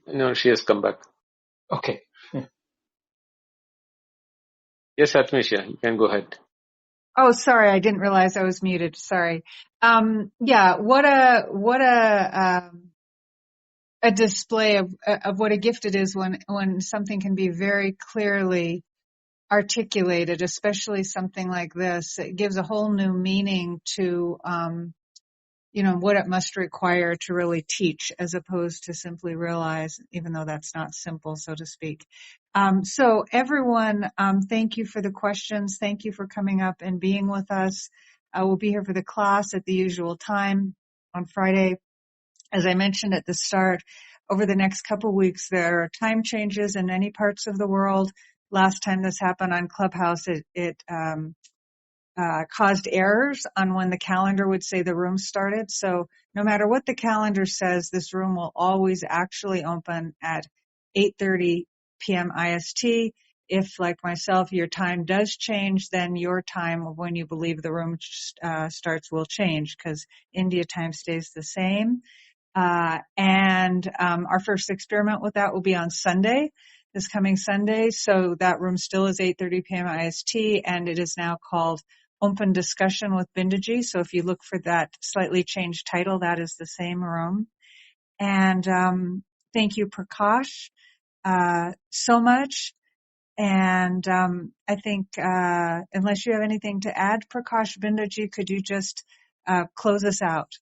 No, she has come back. Okay. Yes, Artemisia, you can go ahead. Oh, sorry, I didn't realize I was muted. Sorry. Yeah, what a display of what a gift it is when something can be very clearly articulated, especially something like this. It gives a whole new meaning to what it must require to really teach, as opposed to simply realize, even though that's not simple, so to speak. So everyone, thank you for the questions. Thank you for coming up and being with us. We'll be here for the class at the usual time on Friday. As I mentioned at the start, over the next couple of weeks, there are time changes in many parts of the world. Last time this happened on Clubhouse, it caused errors on when the calendar would say the room started. So no matter what the calendar says, this room will always actually open at 8:30 p.m. IST. If, like myself, your time does change, then your time of when you believe the room starts will change, because India time stays the same. And our first experiment with that will be on Sunday, this coming Sunday. So that room still is 8:30 p.m. IST, and it is now called Open Discussion with Binduji. So if you look for that slightly changed title, that is the same room. And thank you, Prakash, so much. And I think unless you have anything to add, Prakash, Binduji, could you just close us out?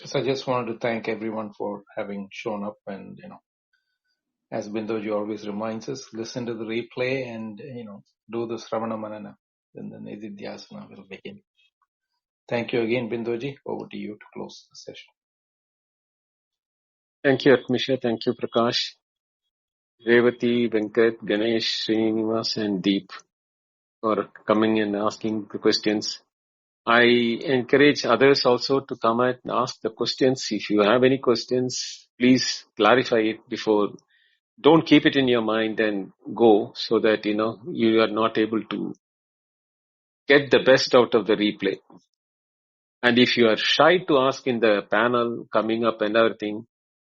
So I just wanted to thank everyone for having shown up, and as Binduji always reminds us, listen to the replay and do the Sravana Manana. Then the Nididhyasana will begin. Thank you again, Binduji. Over to you to close the session. Thank you, Artemisia. Thank you, Prakash, Revati, Venkat, Ganesh, Srinivas, and Deep for coming and asking the questions. I encourage others also to come and ask the questions. If you have any questions, please clarify it before. Don't keep it in your mind and go, so that you are not able to get the best out of the replay. And if you are shy to ask in the panel coming up and everything,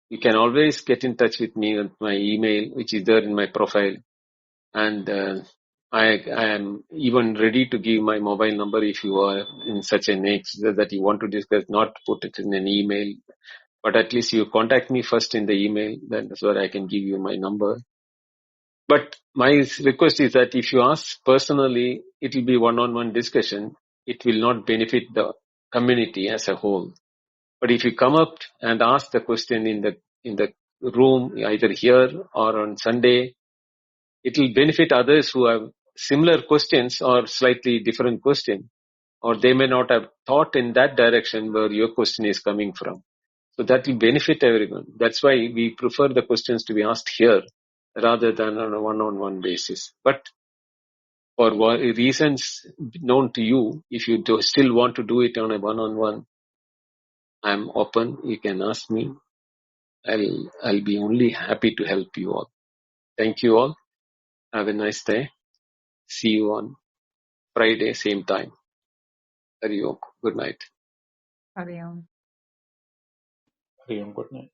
you can always get in touch with me at my email, which is there in my profile. And I am even ready to give my mobile number if you are in such a nature that you want to discuss, not put it in an email, but at least you contact me first in the email, then that's where I can give you my number. But my request is that if you ask personally, it will be one-on-one discussion. It will not benefit the community as a whole. But if you come up and ask the question in the room, either here or on Sunday, it will benefit others who have similar questions or slightly different question, or they may not have thought in that direction where your question is coming from. So that will benefit everyone. That's why we prefer the questions to be asked here rather than on a one-on-one basis. But for reasons known to you, if you still want to do it on a one-on-one, I'm open. You can ask me. I'll be only happy to help you all. Thank you all. Have a nice day. See you on Friday, same time. Hari Om. Good night. Hariom. Hari Om. Good night.